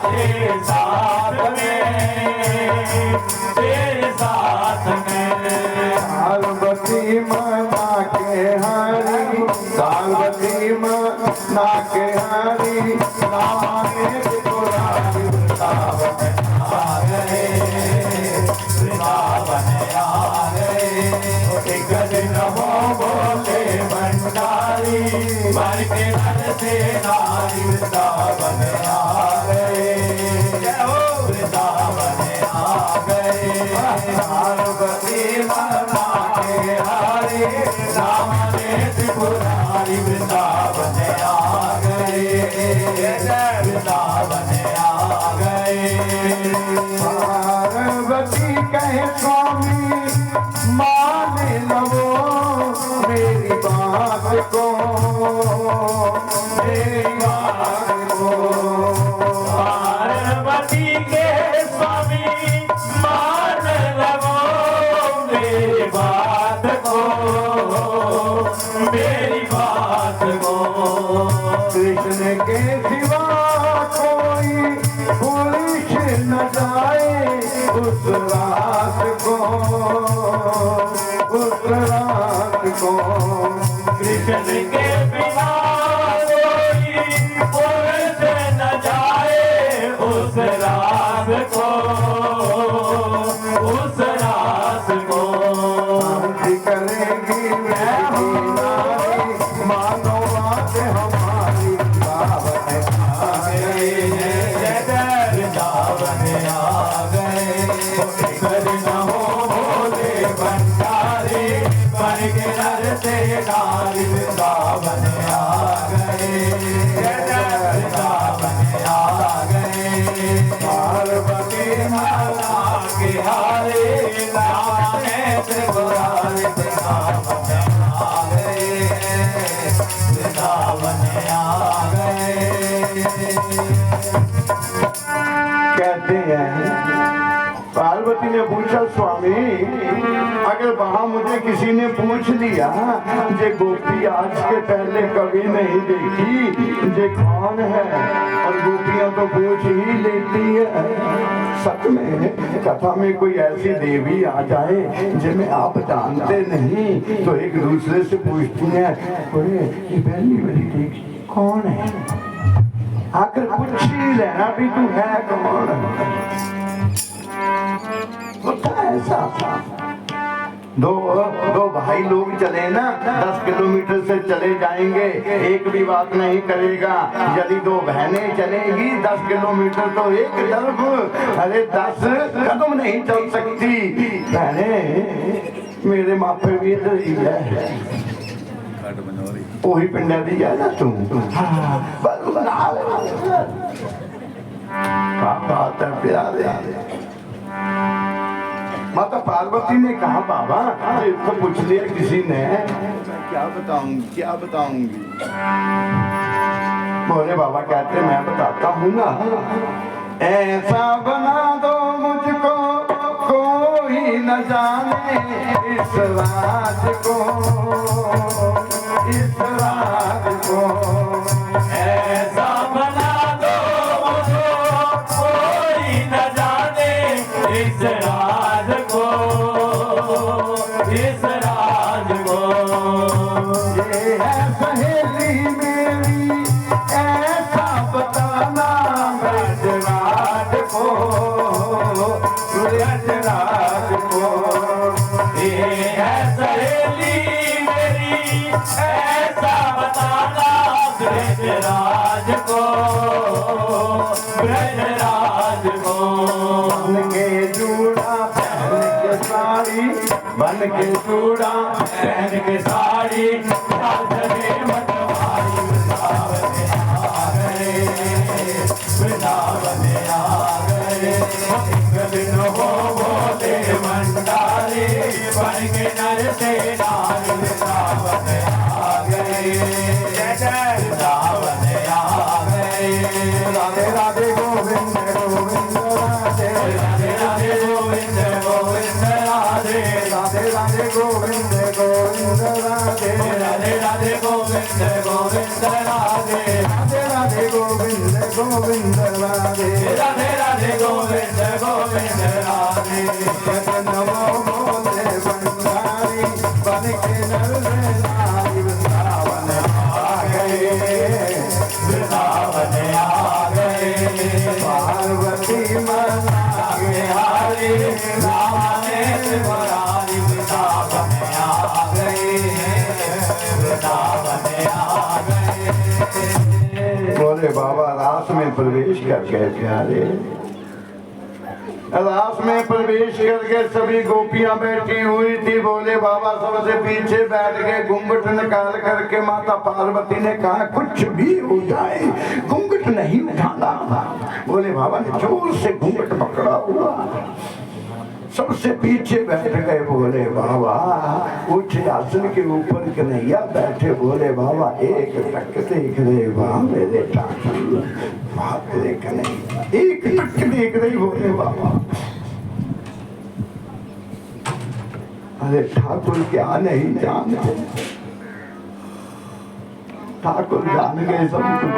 तेरे साथ में, तेरे साथ में। पार्वती मना के हारी, पार्वती मना के हारी, नामाने त्रिपुरारी, वृंदावन आ गए, वृंदावन आ गए। एक दिन वो बोले भंडारी, बन के नर से नारी वृंदावन आ गए, वृंदावन आ गए। पार्वती मना के हारी, नामाने त्रिपुरारी, वृंदावन आ गए, वृंदावन आ गए। पार्वती कहे स्वामी मान लो मेरी बात को, मेरी बात को। पार्वती के स्वामी मान लो मेरी बात को, मेरी बात को। कृष्ण के सिवा कोई पुरुष न जाए उस रात को, उस रात को। कृष्ण के बिना कोई पुरुष न जाए उस रात को, उस रात को। शांति करेगी मेरी नारी, मानो बात हमारी, वृंदावन आ गए, वृंदावन आ गए। दिन हो भोले भंडारी, बन के नर से नारी वृंदावन आ गए, वृंदावन आ गए। पार्वती माला के हारे लाने त्रिपुरारी, वृंदावन आ गए, वृंदावन आ गए। कहते हैं पार्वती ने पूछा स्वामी अगर अगर वहां मुझे किसी ने पूछ लिया जे गोपी आज के पहले कभी नहीं देखी, जे कौन है, और गोपियां तो पूछ ही लेती है। सच में कथा में कोई ऐसी देवी आ जाए जिन्हें आप जानते नहीं तो एक दूसरे से पूछती है, ये पहली बारी देखी कौन है? आकर पूछ ही लेना भी तू है कौन? होता है ऐसा। दो भाई लोग चले ना, 10 किलोमीटर से चले जाएंगे, एक भी बात नहीं करेगा। यदि दो बहनें चलेगी 10 किलोमीटर तो एक तरफ, अरे 10 कदम नहीं चल सकती। बहने मेरे मापे भी इधर ही है, वही पिंडा दी है ना तुम। बात है प्यारे। माता पार्वती ने कहा बाबा तो पूछ लिया किसी ने, क्या बताऊंगी। बोले बाबा कहते मैं बताता हूँ ना, ऐसा बना दो मुझको कोई न जाने इस राज को, इस राज को। ऐसा बना दो मुझको कोई न जाने इस राज को, इस राज को। ये है सहेली मेरी ऐसा बताना ब्रजराज को, ब्रजराज को। ये है सहेली मेरी ऐसा बताना ब्रजराज को, ब्रजराज को। बन के जूड़ा पहन के साड़ी, बन के चूड़ा पहन के साड़ी, साधने मतवारी वृंदावन आ गए, वृंदावन आ गए। एक दिन हो बोले भंडारी, बन के नर से नारी वृंदावन आ गए, वृंदावन आ गए। राधे राधे गोविंद गोविंद राधे, राधे राधे गोविंद गोविंद राधे, राधे राधे गोविंद गोविंद राधे, राधे राधे गोविंद गोविंद राधे, राधे राधे गोविंद गोविंद राधे, राधे राधे गोविंद गोविंद राधे। नमो बोले भंडारी, बन के नर से नारी वृंदावन आ गए, वृंदावन आ गए। पार्वती मना आगे हारी रामाने मुरारी, वृंदावन आ गए, वृंदावन आ गए। बोले बाबा रास में प्रवेश कर गए प्यारे। रास में प्रवेश करके सभी गोपियां बैठी हुई थी। बोले बाबा सबसे पीछे बैठ के घूंघट निकाल करके माता पार्वती ने कहा कुछ भी हो जाए घूंघट नहीं उठाना। बोले बाबा ने जोर से घूंघट पकड़ा हुआ, सबसे पीछे बैठ गए। बोले बाबा उठ आसन के ऊपर कन्हैया बैठे। बोले बाबा एक टक देख रहे वाह मेरे ठाकुर, वाह मेरे कन्हैया, एक टक देख रही। बोले बाबा अरे ठाकुर क्या नहीं जानते, ठाकुर जान गए सब कुछ।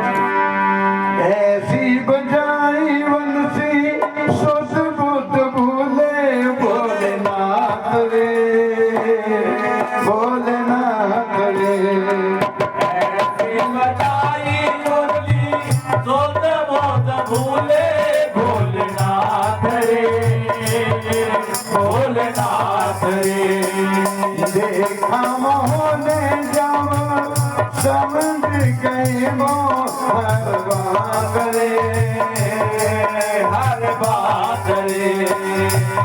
ऐसी बजाई बंसी सुध बुध भूले भोलेनाथ रे, भोलेनाथ रे। ऐसी बजाई मुरली सोत मोत भूले भोलेनाथ रे, भोलेनाथ रे। देखा मोहने जब समझ गए मोहर बात रे, हर बात रे।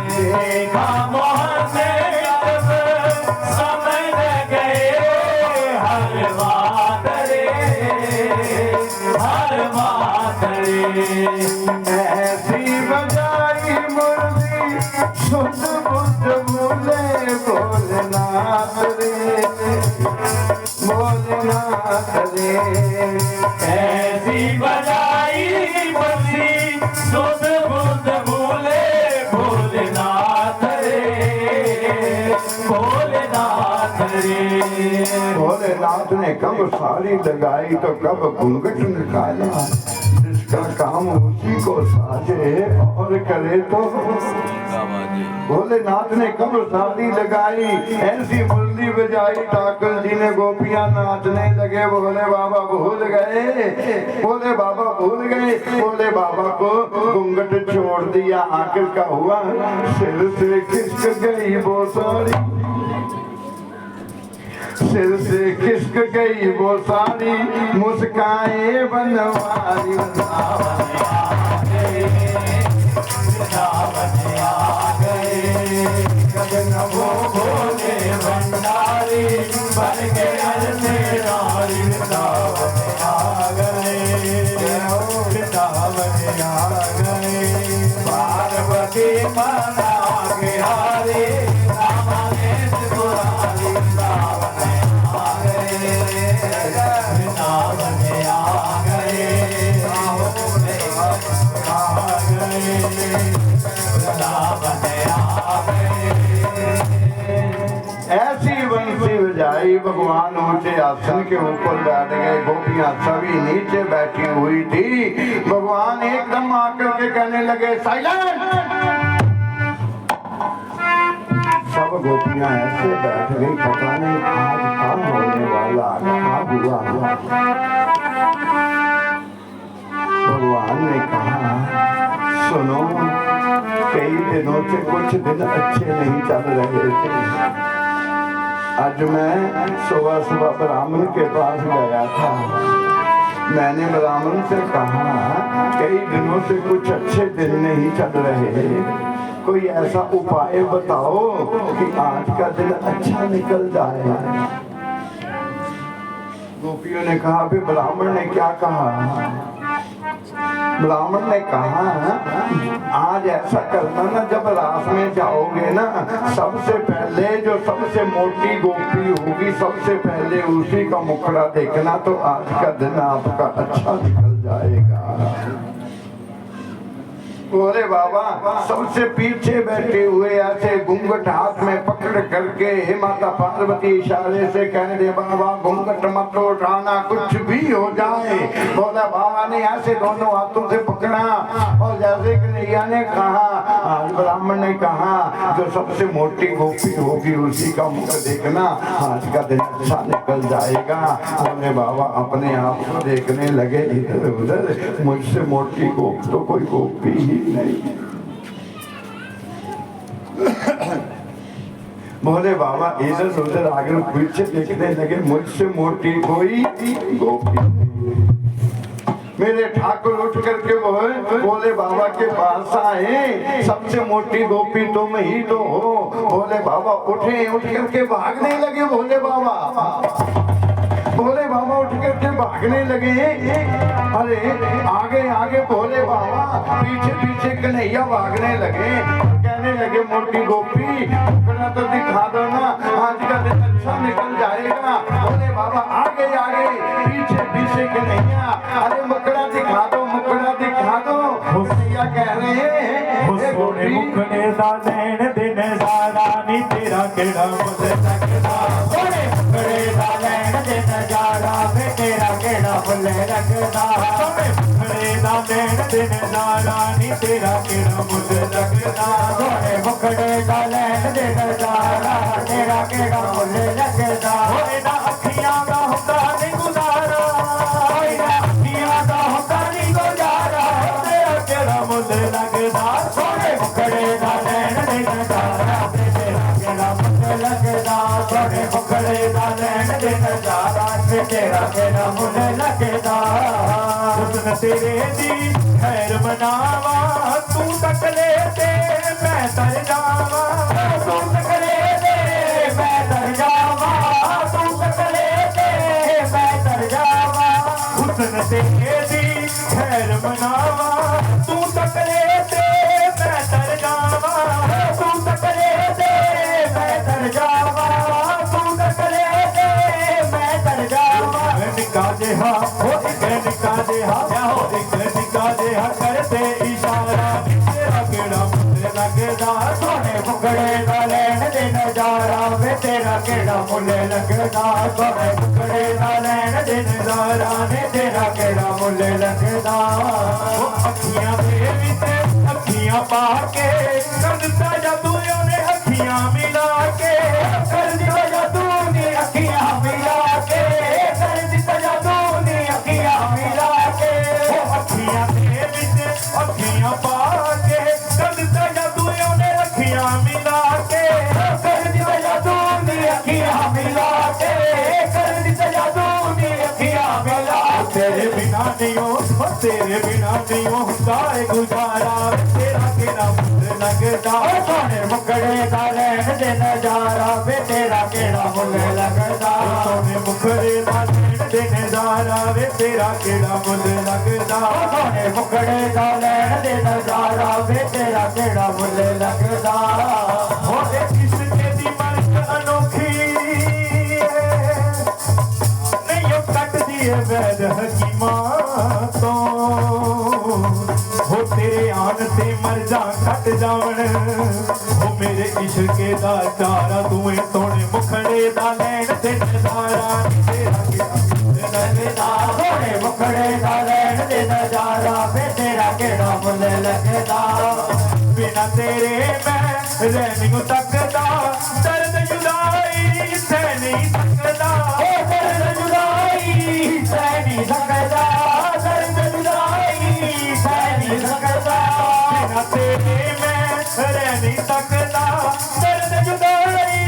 देखा मोहन जब समझ गए हर बात रे, हर बात रे। ऐसी बजाई मुरली सुध बुध भूले भोलेनाथ रे, भोलेनाथ रे। ऐसी बजाई बंसी सुध बुध भूले भोलेनाथ रे, भोलेनाथ रे। भोलेनाथ ने कब साड़ी लगाई तो कब घूंघट निकाला, जिसका काम उसी को साजे और करे तो। भोलेनाथ ने कब साड़ी लगाई, ऐसी मुरली बजाई ठाकुर जी ने गोपियां नाचने लगे। भोले बाबा भूल गए, भोले बाबा भूल गए, भोले बाबा को घूंघट छोड़ दिया। आखिर का हुआ, सिर से खिसक गई वो साड़ी, सिर से खिसक गई वो साड़ी, मुस्काए बनवारी। वो भोले भंडारी बन के से नारी वृंदावन आ गए, वृंदावन आ गए। पार्वती मना के हारे रामाने त्रिपुरारी वृंदावन आ गए, वृंदावन आ गए, आ गए, वृंदावन आ गए। ऐसी बंसी बजाई, भगवान ऊंचे आसन के ऊपर बैठ गए, गोपियां सभी नीचे बैठी हुई थी। भगवान एकदम आकर के कहने लगे, साइलेंट। सब गोपियां ऐसे बैठ गई, पता नहीं आज क्या होने वाला, क्या हुआ। भगवान ने कहा, सुनो, कई दिनों से कुछ दिन अच्छे नहीं चल रहे थे। आज मैं सुबह सुबह ब्राह्मण के पास गया था। मैंने ब्राह्मण से कहा, कई दिनों से कुछ अच्छे दिन नहीं चल रहे, कोई ऐसा उपाय बताओ कि आज का दिन अच्छा निकल जाए। गोपियों ने कहा, फिर ब्राह्मण ने क्या कहा? ब्राह्मण ने कहा, आज ऐसा करना ना, जब रास में जाओगे ना, सबसे पहले जो सबसे मोटी गोपी होगी, सबसे पहले उसी का मुखड़ा देखना, तो आज का दिन आपका अच्छा निकल जाएगा। बोले बाबा सबसे पीछे बैठे हुए ऐसे घूंघट हाथ में पकड़ करके हे माता पार्वती इशारे से कहने दे, बाबा घूंघट मत उठाना, कुछ भी हो जाए। बोला बाबा ने ऐसे दोनों हाथों से पकड़ा और जैसे कन्हैया ने कहा, आज ब्राह्मण ने कहा, जो सबसे मोटी गोपी होगी उसी का मुख देखना, आज का दिन अच्छा निकल जाएगा। बोले बाबा अपने आप को देखने लगे इधर उधर, मुझसे मोटी गोपी तो कोई गोपी ही नहीं। बोले बाबा इधर उधर आगे पीछे देखने लगे, मुझसे मोटी कोई गोपी नहीं। मेरे ठाकुर उठ करके बोले बाबा के पास आए, सबसे मोटी गोपी तुम ही तो हो। बोले बाबा उठे, उठ करके भागने लगे। भोले बाबा उठ करके भागने लगे। अरे आगे आगे भोले बाबा, पीछे पीछे कन्हैया भागने लगे। कहने लगे, मोटी गोपी मुखड़ा तो दिखा दो ना, आज का दिन अच्छा निकल जाएगा। भोले बाबा आगे आगे, पीछे पीछे कन्हैया, अरे मुखड़ा दिखा दो, मुखड़ा दिखा दो। कन्हैया कह रहे हैं, मुखड़े दा नैन दिन सारा नी तेरा केड़ा मुझे लगदा, सोने मुखड़े दा नैन दिन सारा वे तेरा केड़ा मुझे लगदा, सोने मुखड़े दा नैन दिन सारा नी तेरा केड़ा मुझे लगदा, सोने मुखड़े दा नैन दिन सारा तेरा केड़ा मुझे लगदा। होए ना अखियां दा हुंदा नहीं गुजारा, होए ना अखियां दा हुंदा नहीं गुजारा, तेरा केड़ा मुझे लगदा, सोने मुखड़े दा नैन दिन सारा तेरा केड़ा मुझे लगदा, सोने मुखड़े दा नैन दिन सारा तेरा केड़ा मुझे लगदा। हुस्न तेरे दी खैर मनावा, तू तक ले दे मैं तर जावा, तू तक ले दे मैं तर जावा, तू तक ले दे मैं तर जावा। हुस्न तेरे दी खैर मनावा, तू तक ले दे मैं तर जावा, तू तक ले दे मैं तर जावा, तू तक ले दे मैं तर जावा। निका देहा हो एक निका देहा, हो एक निका देहा करते इशारा, तेरा केड़ा मुझे लगदा, सोने मुखड़े दा लैन दे नजारा वे तेरा केड़ा मुल लगदा सोने मुखड़े दा लैन दे नजारा ने तेरा केड़ा मुल लगदा अखियां दे विच अखियां पा के कर दिता जादू ने अखियां मिला के कर दिता जादू ने अखियां मिला के कर दिता जादू ने अखियां मिला के अखियां दे विच अखियां पा के कर दिता जादू ने अखियां मिला के कर दिता जादू ने अखियां मिला के कर दिता जादू ने अखियां मिला तेरे बिना नहीं हो तेरे बिना नहीं होता है गुजारा तेरा केड़ा मुल लगदा सोने मुखड़े दा लैन दे नजारा वे तेरा केड़ा मुल लगदा सोने मुखड़े दा लैन दे नजारा वे तेरा केड़ा मुल लगदा सोने मुखड़े दा लैन दे नजारा वे तेरा केड़ा मुल लगदा होए किसके दी मर्द अनोखी नहीं ओ कट दिए वैद हकीमां तो हो तेरे आन ते मर जा कट जावण हो मेरे इश्के दा चारा तूं सोने मुखड़े दा लैन ते नजारा तेरा केड़ा लगदा सोने मुखड़े दा लैन ते नजारा वे तेरा केड़ा मुल लगदा बिना तेरे मैं रह नहीं सकदा दर्द जुदाई सह नहीं सकदा दर्द जुदाई सह नहीं सकदा दर्द जुदाई सह नहीं सकदा बिना तेरे मैं रह नहीं सकदा दर्द जुदाई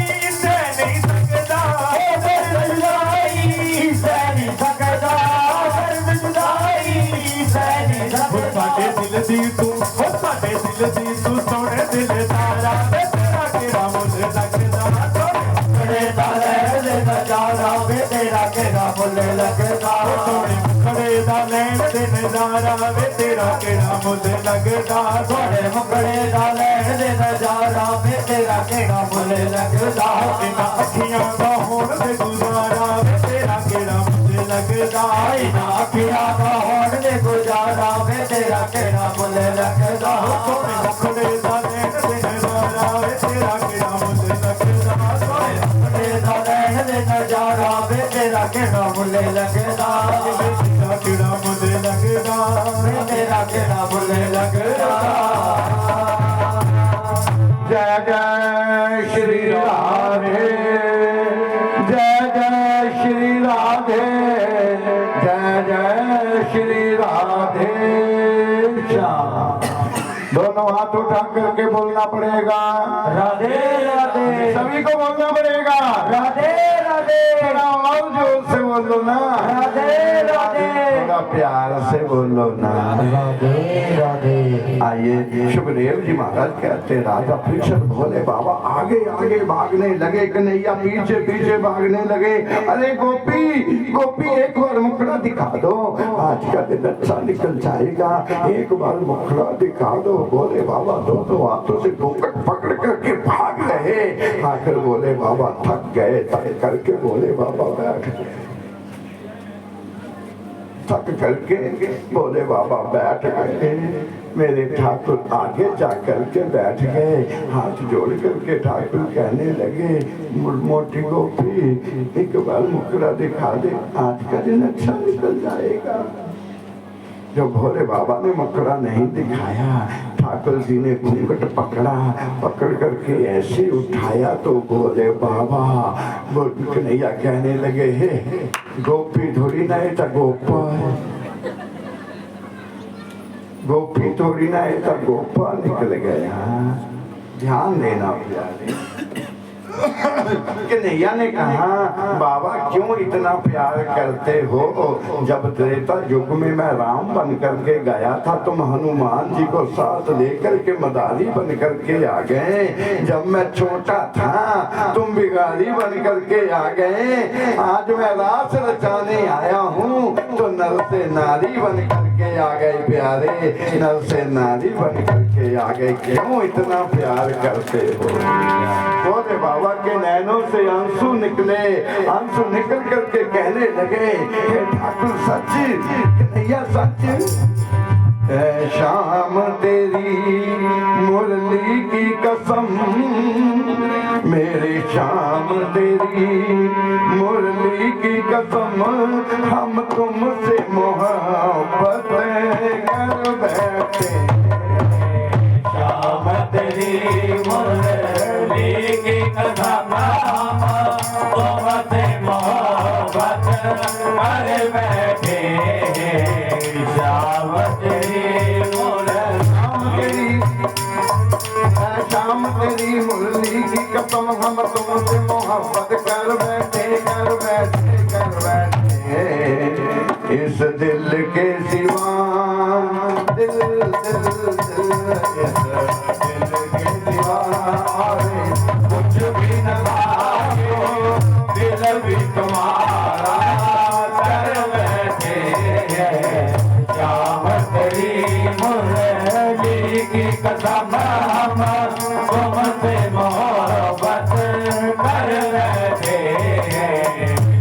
सह नहीं सकदा दर्द जुदाई सह नहीं सकदा दर्द जुदाई सह नहीं सकदा साडे दिल दी तू ओ साडे दिल दी तू सोने दिल तारा वे तेरा केड़ा मुल लगदा सोने दा लैन दे नजारा वे तेरा केड़ा मुल लगदा सोने मुखड़े दा लैन दे नजारा वे तेरा केड़ा मुल लगदा सोने मुखड़े दा लैन दे नजारा वे तेरा केड़ा मुल लगदा इना अखियां दा होण दे गुजारा वे तेरा केड़ा मुल लगदा इना अखियां दा होण दे गुजारा वे तेरा केड़ा मुल लगदा सोने मुखड़े दा लैन दे नजारा वे तेरा केड़ा मुल लगदा सोने मुखड़े दा लैन दे नजारा वे तेरा केड़ा मुल लगदा तेरा केड़ा मुल लगदा वे तेरा केड़ा मुल लगदा जय जय श्री राधे जय जय श्री राधे जय जय श्री राधे श्याम। दोनों हाथ उठा करके बोलना पड़ेगा राधे राधे सभी को बोलना पड़ेगा राधे राधे थोड़ा और जोर से बोलो ना राधे राधे थोड़ा प्यार से बोलो ना राधे राधे आइए सुखदेव जी महाराज कहते राजा परीक्षित भोले बाबा आगे आगे भागने लगे कन्हैया पीछे पीछे भागने लगे अरे गोपी गोपी एक बार मुखड़ा दिखा दो आज का दिन अच्छा निकल जाएगा एक बार मुखड़ा दिखा दो भोले बाबा दोनों हाथों से घूंघट पकड़ करके भाग रहे आखिर भोले बाबा थक गए थक करके भोले बाबा बैठ गए थक करके भोले बाबा बैठ गए मेरे ठाकुर आगे जा करके बैठ गए हाथ जोड़ करके ठाकुर कहने लगे मोटी गोपी एक बार मुखड़ा दिखा दे आज का दिन अच्छा निकल जाएगा। जब भोले बाबा ने मुखड़ा नहीं दिखाया ठाकुर जी ने घूंघट पकड़ा पकड़ करके ऐसे उठाया तो भोले बाबा वो कन्हैया कहने लगे हे गोपी थोड़ी ना था गोपाल गोपी थोड़ी ना था गोपाल निकल गया ध्यान देना प्यारे कन्हैया ने कहा बाबा क्यों इतना प्यार करते हो जब त्रेता युग में मैं राम बन करके गया था तुम हनुमान जी को साथ लेकर के मदारी बन करके आ गए जब मैं छोटा था तुम बिगाड़ी बन करके आ गए आज मैं रास रचाने आया हूँ तो नर से नारी बन करके आ गए प्यारे नर से नारी बन करके आ गए क्यों इतना प्यार करते हो बोले बाबा के नैनों से आंसू निकले आंसू निकल करके कहने लगे हे ठाकुर सच कन्हैया सच है शाम तेरी मुरली की कसम मेरी शाम तेरी मुरली की कसम हम तुमसे मोहब्बत कर बैठे शाम तेरी मुरली की कसम तुमसे मोहब्बत कर बैठे शाम तेरी शाम तेरी मुरली की कसम हम तुमसे मोहब्बत कर बैठे कर बैठे कर बैठे इस दिल के सिवा दिल दिल दिल इस दिल के सिवा और कुछ भी न लागे दिल भी तुम्हारा कर बैठे शाम तेरी मुरली की कसम तुमसे मोहब्बत कर बैठे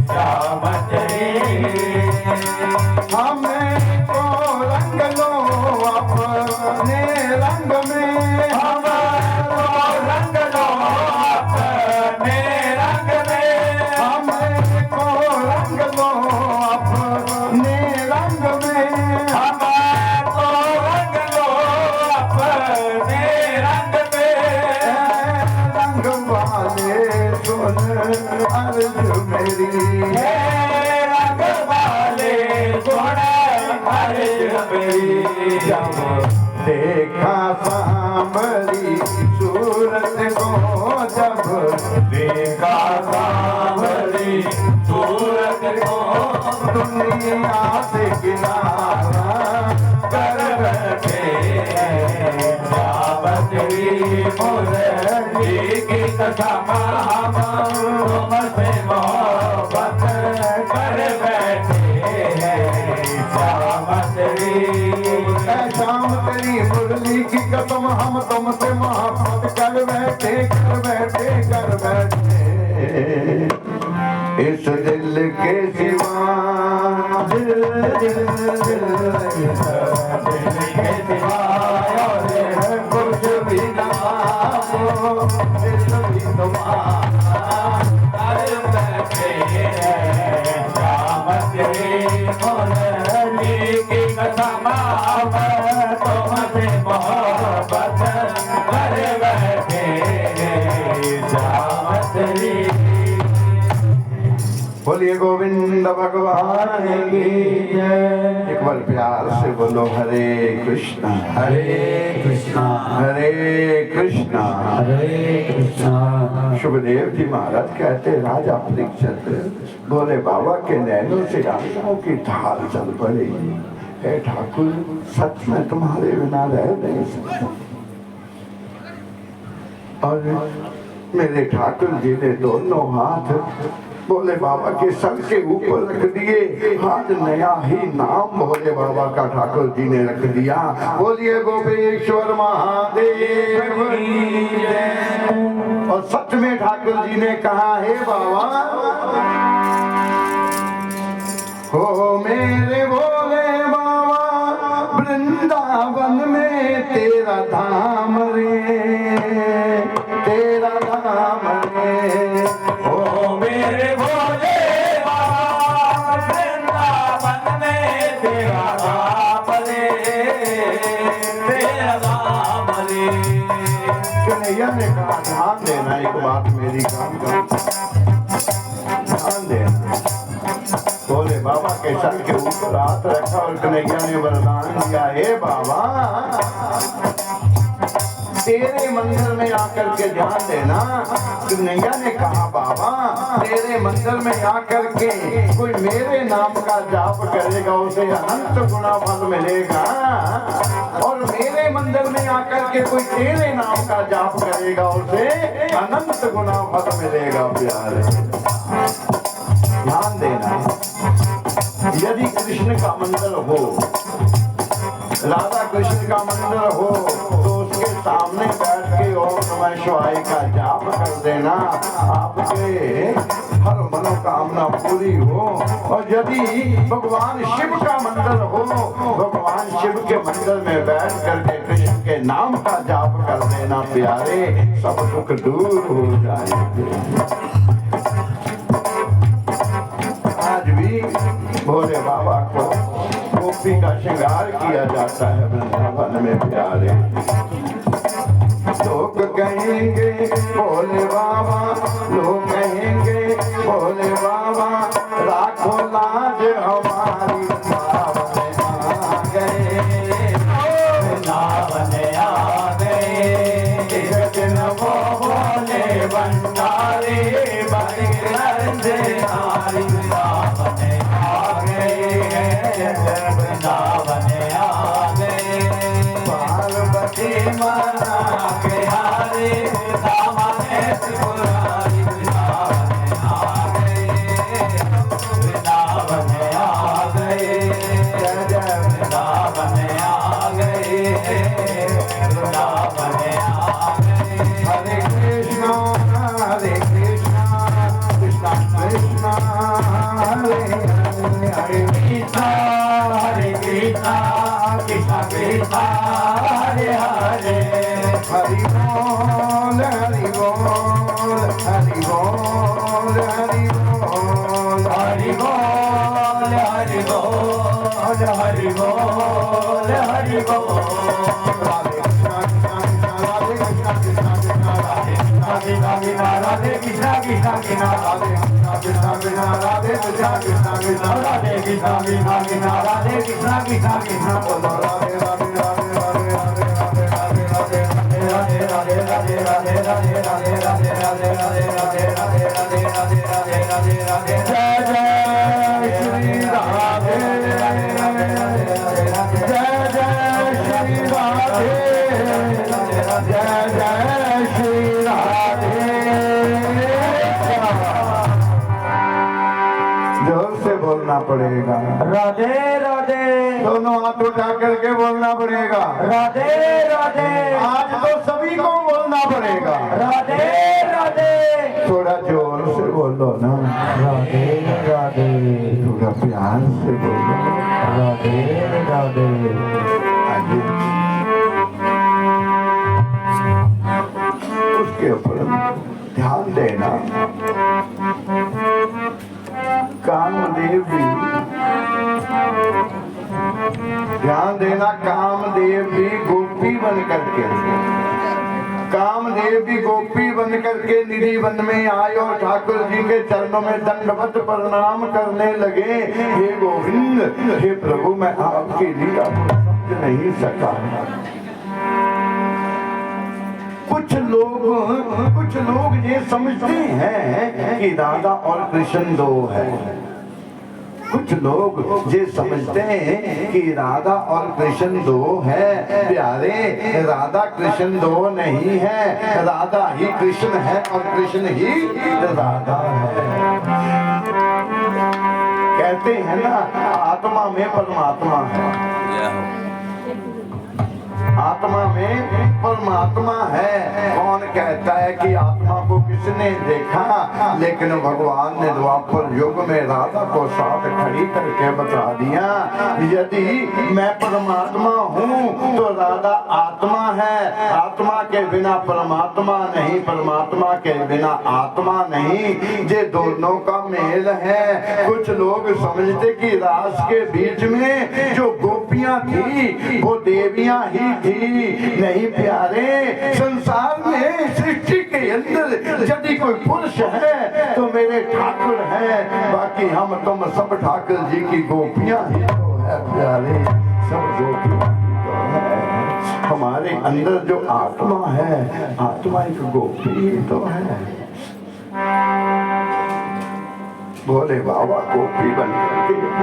शाम तेरी हमें को रंग लो अपने रंग में हमको रंग लो अपने रंग में हमें को रंग लो अपने रंग में हमको रंग लो अपने रंग में रंग वाले सुन अर्ज मेरी रंग वाले सुन अर्ज मेरी जब देखा सांबरी सूरत को जब देखा सांवरी सूरत को दुनिया से किनारा कर बैठे शाम तेरी मुरली की कसम हम तुमसे मोहब्बत कर बैठे शाम तेरी शाम तेरी मुरली की कसम हम तुमसे मोहब्बत कर बैठे कर बैठे कर बैठे इस दिल के सिवा दिल दिल दिल इस दिल के सिवा और कुछ भी ना हो दिल भी तुम्हारा कर बैठे शाम तेरी मुरली की कसम हम तुमसे मोहब्बत कर बैठे शाम तेरी बोलिए गोविंद भगवान की जय। एक बार प्यार से बोलो हरे कृष्णा हरे कृष्णा हरे कृष्णा हरे कृष्णा। सुखदेव जी महाराज कहते राजा परीक्षित बोले बाबा के नैनों से आंसुओं की धार चल पड़ी। हे ठाकुर सच में तुम्हारे बिना रह नहीं सकता। और मेरे ठाकुर जी ने दोनों हाथ भोले बाबा के सर के ऊपर रख दिए। आज नया ही नाम भोले बाबा का ठाकुर जी ने रख दिया। बोलिए गोपेश्वर महादेव की जय। और सच में ठाकुर जी ने कहा हे बाबा हो मेरे भोले बाबा वृंदावन में तेरा धाम रे तेरा धाम रे ओ मेरे भोले बाबा वृंदावन में तेरा धाम रे तेरा धाम रे। कन्हैया ने कहा ध्यान देना एक बात मेरी काम का ध्यान देना। भोले बाबा के सर के ऊपर हाथ रखा और कन्हैया ने वरदान दिया हे बाबा तेरे मंदिर में आकर के ध्यान देना। कन्हैया ने कहा बाबा तेरे मंदिर में आकर के कोई मेरे नाम का जाप करेगा उसे अनंत गुना फल मिलेगा और मेरे मंदिर में आकर के कोई तेरे नाम का जाप करेगा उसे अनंत गुना फल मिलेगा। प्यारे ध्यान देना यदि कृष्ण का मंदिर हो राधा कृष्ण का मंदिर हो तो उसके सामने बैठ के ओम नमः शिवाय का जाप कर देना आपके हर मनोकामना पूरी हो। और यदि भगवान शिव का मंदिर हो भगवान शिव के मंदिर में बैठ करके कृष्ण के के नाम का जाप कर देना प्यारे, सब दुख दूर हो जाएंगे। आज भी भोले बाबा को गोपी का श्रृंगार किया जाता है वृंदावन में प्यारे। लोग कहेंगे भोले बाबा, लोग कहेंगे भोले बाबा, राखो लाज हमारी वृंदावन आ गए, वृंदावन आ गए। एक दिन वो भोले भंडारी बन से नारी वृंदावन आ गए, वृंदावन आ गए। पार्वती मना के हारे दामने त्रिपुरारी वृंदावन आ गए, वृंदावन आ गए। जय जय वृंदावन आ गए, वृंदावन आ गए। हरे कृष्णा कृष्णा कृष्णा हरे हरे, हरे कृष्णा हरे कृष्णा कृष्णा कृष्णा हरे हरे। हरि बोल हरि बोल हरि बोल हरि बोल हरि बोल हरि बोल हरि बोल हरि बोल। राधे कृष्णा कृष्णा कृष्णा राधे कृष्णा कृष्णा कृष्णा राधे कृष्णा कृष्णा कृष्णा राधे कृष्णा कृष्णा कृष्णा राधे कृष्णा कृष्णा कृष्णा राधे राधे राधे राधे राधे राधे राधे राधे राधे राधे राधे राधे राधे राधे राधे राधे। जय जय श्री राधे, जय जय श्री राधे, जय जय श्री राधे। जोर से बोलना पड़ेगा, राधे राधे, दोनों हाथ उठा करके बोलना पड़ेगा। राधे राधे, आज तो सभी को बोलना पड़ेगा। राधे राधे, थोड़ा जोर से बोलो ना, राधे राधे, थोड़ा प्यार से बोलो। राधे राधे। आइए उसके ऊपर ध्यान देना। कामदेव भी ध्यान देना, कामदेव भी गोपी बन करके, कामदेव भी गोपी बन करके निधि वन में आए और ठाकुर जी के चरणों में दंडवत प्रणाम करने लगे। हे गोविंद, हे प्रभु, मैं आपकी लीला को समझ नहीं सका। कुछ लोग ये समझते हैं कि राधा और कृष्ण दो है। कुछ लोग ये समझते हैं कि राधा और कृष्ण दो है प्यारे। राधा कृष्ण दो नहीं है, राधा ही कृष्ण है और कृष्ण ही राधा है। कहते हैं ना, आत्मा में परमात्मा है, आत्मा में परमात्मा है। कौन कहता है कि आत्मा को किसने देखा? लेकिन भगवान ने द्वापर युग में राधा को साथ खड़ी करके बता दिया, यदि मैं परमात्मा हूँ तो राधा आत्मा है। आत्मा के बिना परमात्मा नहीं, परमात्मा के बिना आत्मा नहीं, ये दोनों का मेल है। कुछ लोग समझते कि रास के बीच में जो गोपियां थी वो देवियां ही थी। नहीं प्यारे, संसार में सृष्टि के अंदर यदि कोई पुरुष है तो मेरे ठाकुर है, बाकी हम तुम सब ठाकुर जी की गोपियां ही तो है प्यारे, सब गोपियां ही तो है। हमारे अंदर जो आत्मा है, आत्मा एक गोपी ही तो है। भोले बाबा गोपी बन करके